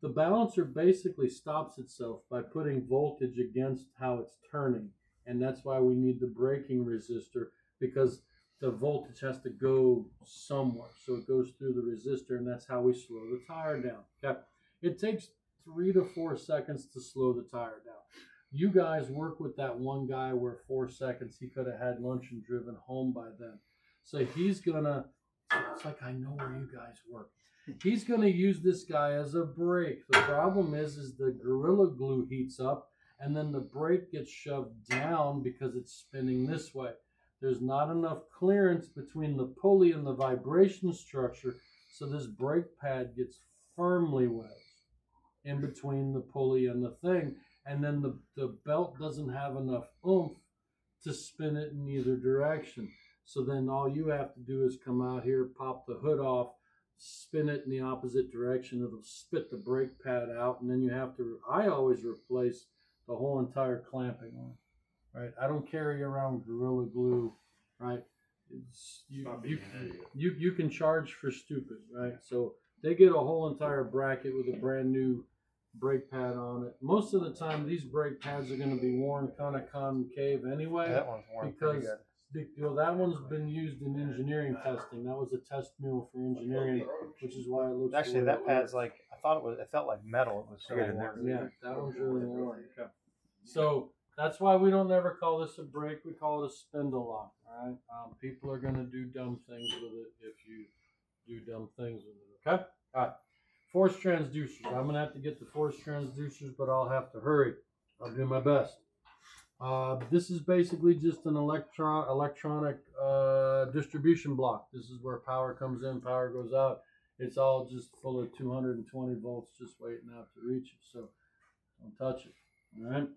the balancer basically stops itself by putting voltage against how it's turning. And that's why we need the braking resistor, because the voltage has to go somewhere. So it goes through the resistor, and that's how we slow the tire down. Okay? It takes 3 to 4 seconds to slow the tire down. You guys work with that one guy where 4 seconds, he could have had lunch and driven home by then. So he's gonna, it's like I know where you guys work. He's gonna use this guy as a brake. The problem is the Gorilla Glue heats up, and then the brake gets shoved down because it's spinning this way. There's not enough clearance between the pulley and the vibration structure, so this brake pad gets firmly wedged in between the pulley and the thing, and then the belt doesn't have enough oomph to spin it in either direction. So then all you have to do is come out here, pop the hood off, spin it in the opposite direction. It'll spit the brake pad out, and then you have to, I always replace the whole entire clamping on, right? I don't carry around Gorilla Glue, right? It's, you can charge for stupid, right? So they get a whole entire bracket with a brand new brake pad on it. Most of the time, these brake pads are going to be worn kind of concave anyway. That one's worn pretty good. That one's been used in engineering testing. That was a test mule for engineering, which is why it looks. Actually, that pad's like, I thought it was. It felt like metal. It was so worn. Yeah, that one's really worn. Okay. So that's why we don't ever call this a brake. We call it a spindle lock. All right. People are gonna do dumb things with it if you do dumb things with it. Okay. All right. Force transducers. I'm gonna have to get the force transducers, but I'll have to hurry. I'll do my best. This is basically just an electronic distribution block. This is where power comes in, power goes out. It's all just full of 220 volts just waiting out to reach it. So don't touch it. All right.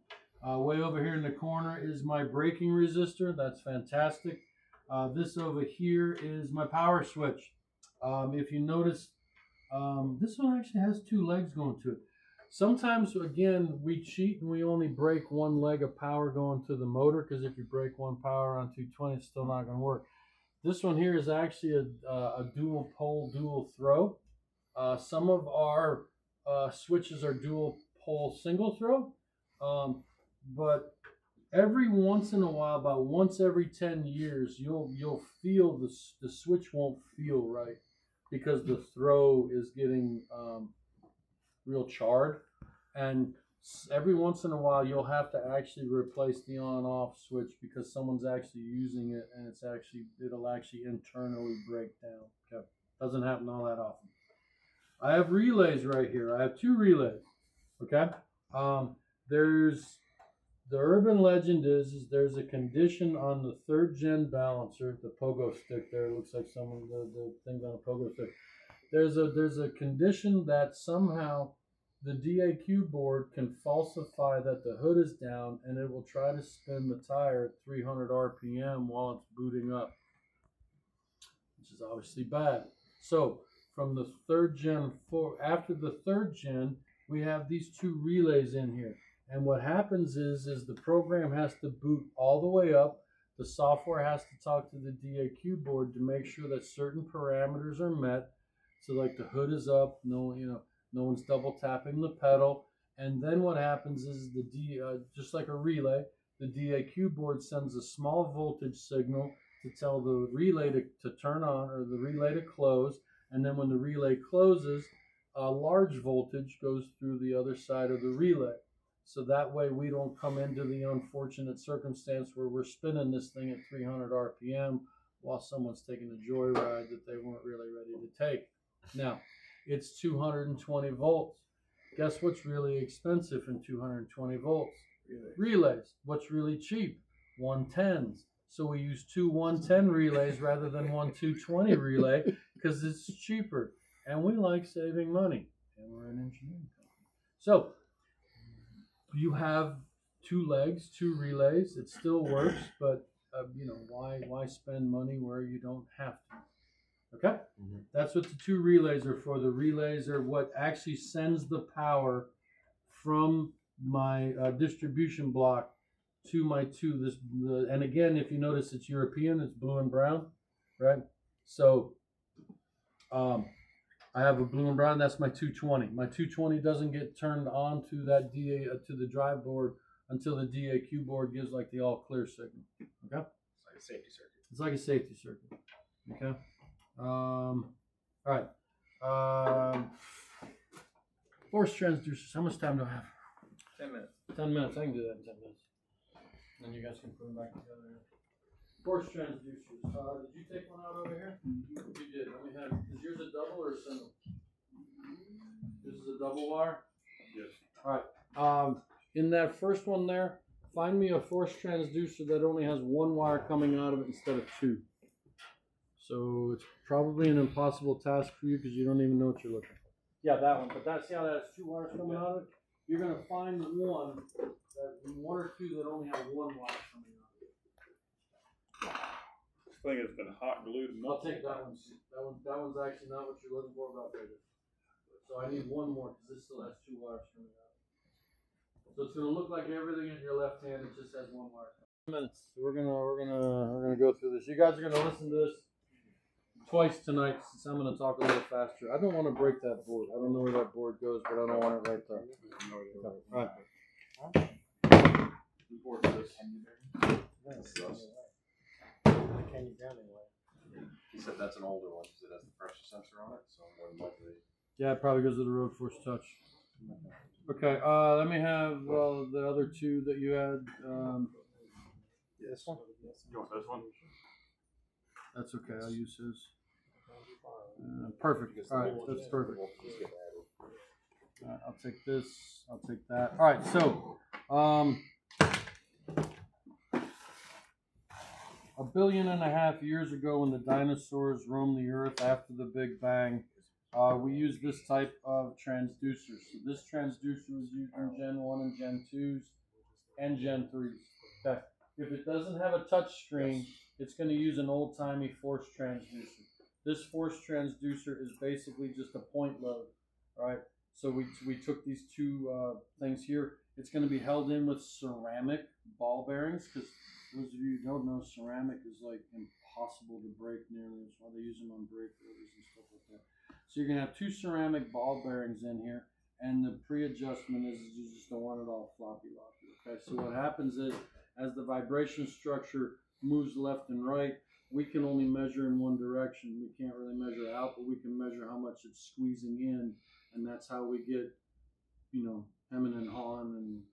Way over here in the corner is my braking resistor. That's fantastic. This over here is my power switch. If you notice, this one actually has 2 legs going to it. Sometimes, again, we cheat and we only break one leg of power going to the motor, because if you break one power on 220, it's still not going to work. This one here is actually a dual pole, dual throw. Some of our switches are dual pole, single throw. But every once in a while, about once every 10 years, you'll feel the switch won't feel right because the throw is getting real charred, and every once in a while you'll have to actually replace the on-off switch because someone's actually using it, and it'll actually internally break down. Okay, doesn't happen all that often. I have relays right here. I have 2 relays. Okay, there's the urban legend is there's a condition on the 3rd gen balancer, the pogo stick there. It looks like someone the thing's on a pogo stick. There's a condition that somehow the DAQ board can falsify that the hood is down, and it will try to spin the tire at 300 RPM while it's booting up, which is obviously bad. So from the 3rd gen after the 3rd gen, we have these 2 relays in here. And what happens is the program has to boot all the way up. The software has to talk to the DAQ board to make sure that certain parameters are met. So like the hood is up, no one's double tapping the pedal. And then what happens is just like a relay, the DAQ board sends a small voltage signal to tell the relay to turn on or the relay to close. And then when the relay closes, a large voltage goes through the other side of the relay. So that way we don't come into the unfortunate circumstance where we're spinning this thing at 300 RPM while someone's taking a joyride that they weren't really ready to take. Now, it's 220 volts. Guess what's really expensive in 220 volts? Relays. What's really cheap? 110s. So we use two 110 relays rather than one 220 relay because it's cheaper. And we like saving money. And we're an engineering company. So you have two legs, two relays. It still works, but why spend money where you don't have to? Okay? Mm-hmm. That's what the two relays are for. The relays are what actually sends the power from my distribution block to my two. And again, if you notice, it's European. It's blue and brown, right? So I have a blue and brown. That's my 220. My 220 doesn't get turned on to that DA to the drive board until the DAQ board gives like the all clear signal. Okay. It's like a safety circuit. It's like a safety circuit. Okay. All right. Force transducers. How much time do I have? 10 minutes. 10 minutes. I can do that in 10 minutes. Then you guys can put them back together. Force transducers. Did you take one out over here? You did. Let me have. Is yours a double or a single? This is a double wire. Yes. All right. In that first one there, find me a force transducer that only has one wire coming out of it instead of two. So it's probably an impossible task for you because you don't even know what you're looking for. Yeah, that one. But see how that has two wires coming out of it? You're going to find one or two that only have one wire coming out of it. This thing has been hot glued. I'll take that one. That one's actually not what you're looking for, but I'll take it. So I need one more because this still has two wires coming out. So it's gonna look like everything in your left hand. It just has one wire. Minutes. So we're gonna go through this. You guys are gonna listen to this twice tonight since I'm gonna talk a little faster. I don't want to break that board. I don't know where that board goes, but I don't want it right there. All right. He said that's an older one because it has the pressure sensor on it, so more than likely. Yeah, it probably goes to the road force touch. Okay, let me have the other two that you had. This one? You want this one? That's okay, I'll use his. Perfect. All right, that's perfect. I'll take this. I'll take that. All right, so 1.5 billion years ago, when the dinosaurs roamed the earth after the Big Bang, we used this type of transducer. So this transducer was used in Gen 1 and Gen 2s and Gen 3s. Okay. If it doesn't have a touch screen, it's going to use an old-timey force transducer. This force transducer is basically just a point load, right? So we took these two things here. It's going to be held in with ceramic ball bearings, because those of you who don't know, ceramic is like impossible to break nearly. That's why they use them on brake rotors and stuff like that. So you're going to have two ceramic ball bearings in here, and the pre-adjustment is you just don't want it all floppy-loppy. Okay, so what happens is, as the vibration structure moves left and right, we can only measure in one direction. We can't really measure out, but we can measure how much it's squeezing in, and that's how we get, hemming and hawing and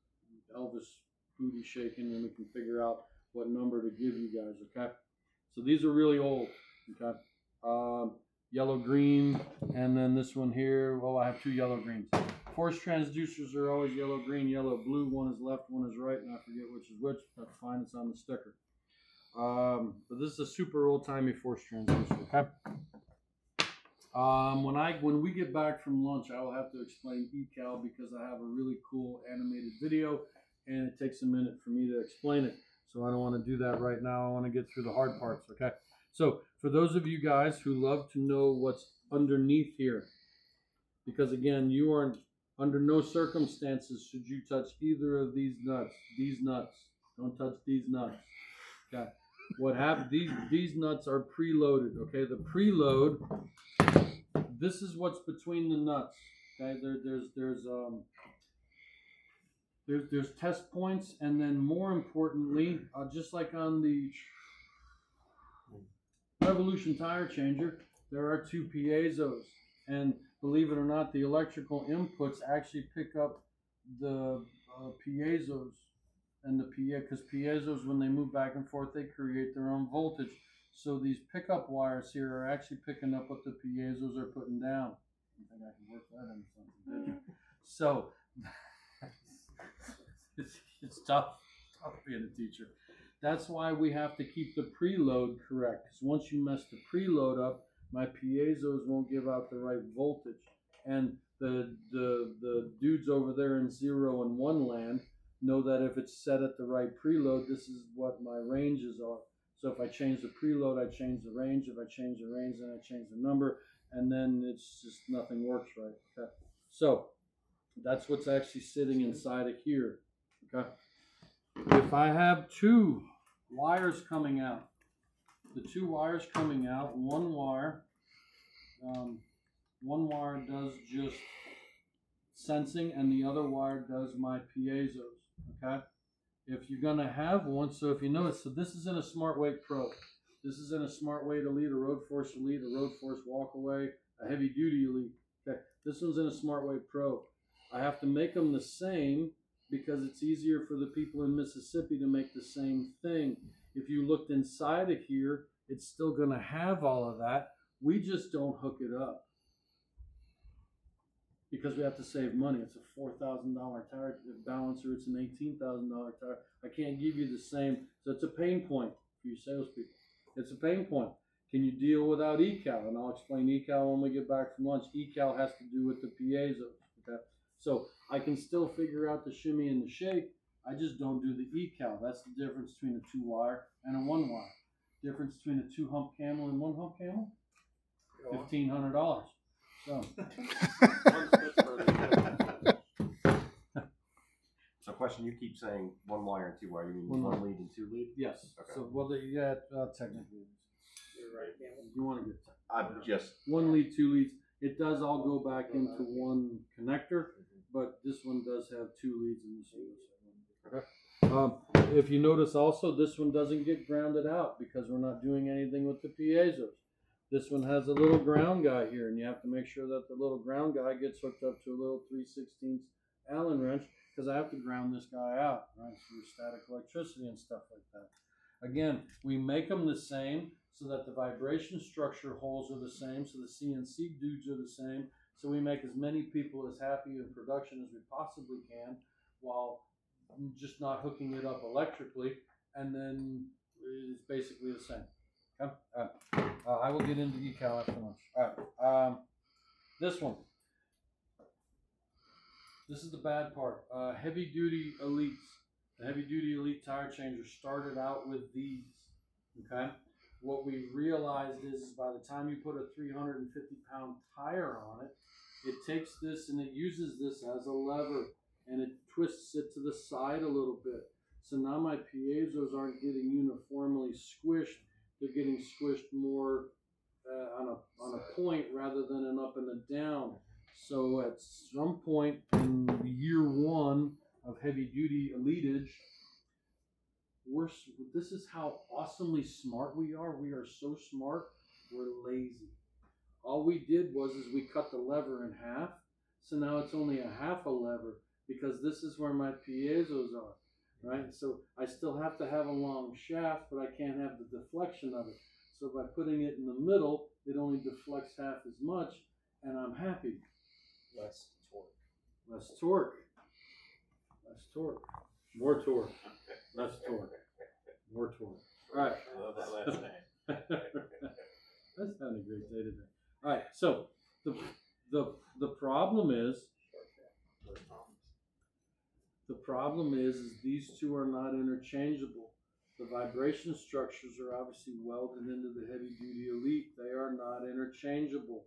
Elvis booty shaking, and we can figure out what number to give you guys, okay? So these are really old, okay? Yellow, green, and then this one here, I have two yellow greens. Force transducers are always yellow, green, yellow, blue. One is left, one is right, and I forget which is which. That's fine, it's on the sticker. But this is a super old-timey force transducer, okay? When we get back from lunch, I will have to explain ECAL because I have a really cool animated video, and it takes a minute for me to explain it. So I don't want to do that right now. I want to get through the hard parts, okay? So for those of you guys who love to know what's underneath here, because again, you are under no circumstances should you touch either of these nuts. These nuts. Don't touch these nuts. Okay. What happens? These nuts are preloaded. Okay. The preload. This is what's between the nuts. Okay. There's test points, and then more importantly, just like on the Revolution tire changer, there are two piezos, and believe it or not, the electrical inputs actually pick up the piezos, and because piezos, when they move back and forth, they create their own voltage. So these pickup wires here are actually picking up what the piezos are putting down. I think I can work that into something. So It's tough being a teacher. That's why we have to keep the preload correct. Because once you mess the preload up, my piezo's won't give out the right voltage. And the dudes over there in 0 and 1 land know that if it's set at the right preload, this is what my ranges are. So if I change the preload, I change the range. If I change the range, then I change the number. And then it's just nothing works right. Okay. So that's what's actually sitting inside of here. Okay. If I have 2 wires coming out, the 2 wires coming out, one wire does just sensing and the other wire does my piezos. Okay. If you're gonna have one, so if you notice, so this is in a SmartWeight Pro. This is in a SmartWeight Elite, a Road Force Elite, a Road Force Walkaway, a Heavy Duty Elite. Okay, this one's in a SmartWeight Pro. I have to make them the same because it's easier for the people in Mississippi to make the same thing. If you looked inside of here, it's still going to have all of that. We just don't hook it up because we have to save money. It's a $4,000 tire balancer. It's an $18,000 tire. I can't give you the same. So it's a pain point for you salespeople. It's a pain point. Can you deal without ECAL? And I'll explain ECAL when we get back from lunch. ECAL has to do with the piezos. Okay. So I can still figure out the shimmy and the shake. I just don't do the ECAL. That's the difference between a 2-wire and a 1-wire. Difference between a 2-hump camel and 1-hump camel? $1,500. So. So, question: you keep saying 1-wire and 2-wire. You mean 1 lead and 2 lead? Yes. Okay. So technically. You're right. You want to get I'm just 1 lead, 2 leads. It does all go back into one connector, but this one does have 2 leads in this one. Okay. If you notice also, this one doesn't get grounded out because we're not doing anything with the piezos. This one has a little ground guy here, and you have to make sure that the little ground guy gets hooked up to a little 3/16 Allen wrench because I have to ground this guy out, right, for static electricity and stuff like that. Again, we make them the same so that the vibration structure holes are the same, so the CNC dudes are the same, so we make as many people as happy in production as we possibly can while just not hooking it up electrically, and then it's basically the same. Okay? I will get into ECAL after lunch. All right. This one. This is the bad part. Heavy duty elites. The heavy duty elite tire changer started out with these. Okay. What we realized is by the time you put a 350-pound tire on it, it takes this and it uses this as a lever and it twists it to the side a little bit. So now my piezos aren't getting uniformly squished. They're getting squished more on a point rather than an up and a down. So at some point in year 1 of heavy duty elitage, this is how awesomely smart we are. We are so smart, we're lazy. All we did was we cut the lever in half. So now it's only a half a lever because this is where my piezos are, right? So I still have to have a long shaft, but I can't have the deflection of it. So by putting it in the middle, it only deflects half as much, and I'm happy. Less torque. Less torque. Less torque. More torque. Less torque. More torque. All right. I love that last name. That's not a great day today. All right. So the problem is these two are not interchangeable. The vibration structures are obviously welded into the heavy duty elite. They are not interchangeable.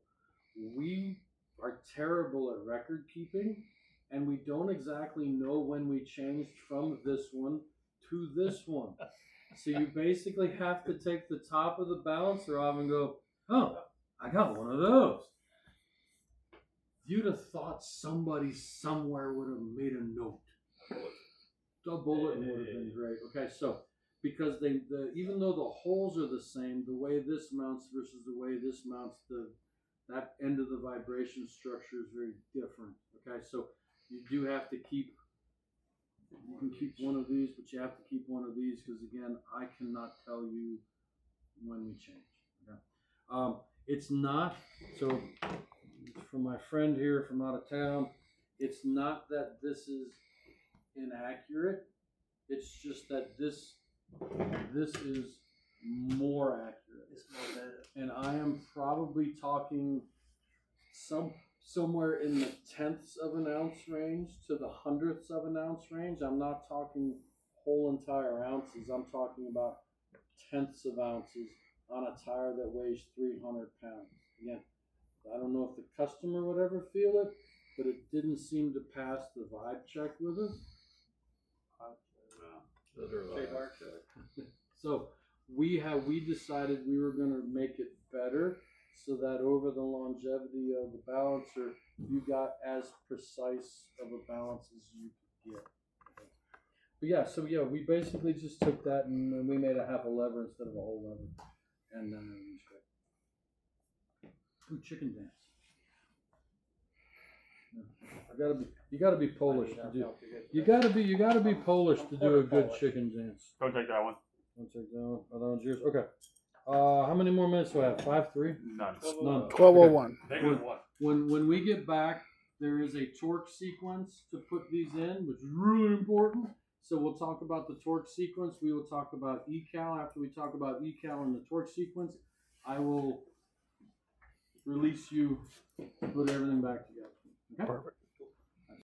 We are terrible at record keeping, and we don't exactly know when we changed from this one to this one. So you basically have to take the top of the balancer off and go, oh, I got one of those. You'd have thought somebody somewhere would have made a note. A bulletin would have been great. Okay, so because even though the holes are the same, the way this mounts versus the way this mounts, that end of the vibration structure is very different. Okay, so you do have to keep. You can keep one of these, but you have to keep one of these because again, I cannot tell you when we change. Okay, it's not so. For my friend here from out of town, it's not that this is inaccurate. It's just that this is more accurate. It's more data. And I am probably talking somewhere in the tenths of an ounce range to the hundredths of an ounce range. I'm not talking whole entire ounces. I'm talking about tenths of ounces on a tire that weighs 300 pounds. Again, I don't know if the customer would ever feel it, but it didn't seem to pass the vibe check with us. Trademark check. So we decided we were going to make it better so that over the longevity of the balancer, you got as precise of a balance as you could get. But yeah, we basically just took that and we made a half a lever instead of a whole lever. And then we straight. Ooh, chicken dance. You gotta be Polish to do. You gotta be Polish to do a good chicken dance. Don't take that one. Don't take that one. Oh, that one's yours. Okay. How many more minutes do I have? 5-3? None. None. 12:01. When we get back, there is a torque sequence to put these in, which is really important. So we'll talk about the torque sequence. We will talk about eCal. After we talk about eCal and the torque sequence, I will release you to put everything back together. Okay? Perfect.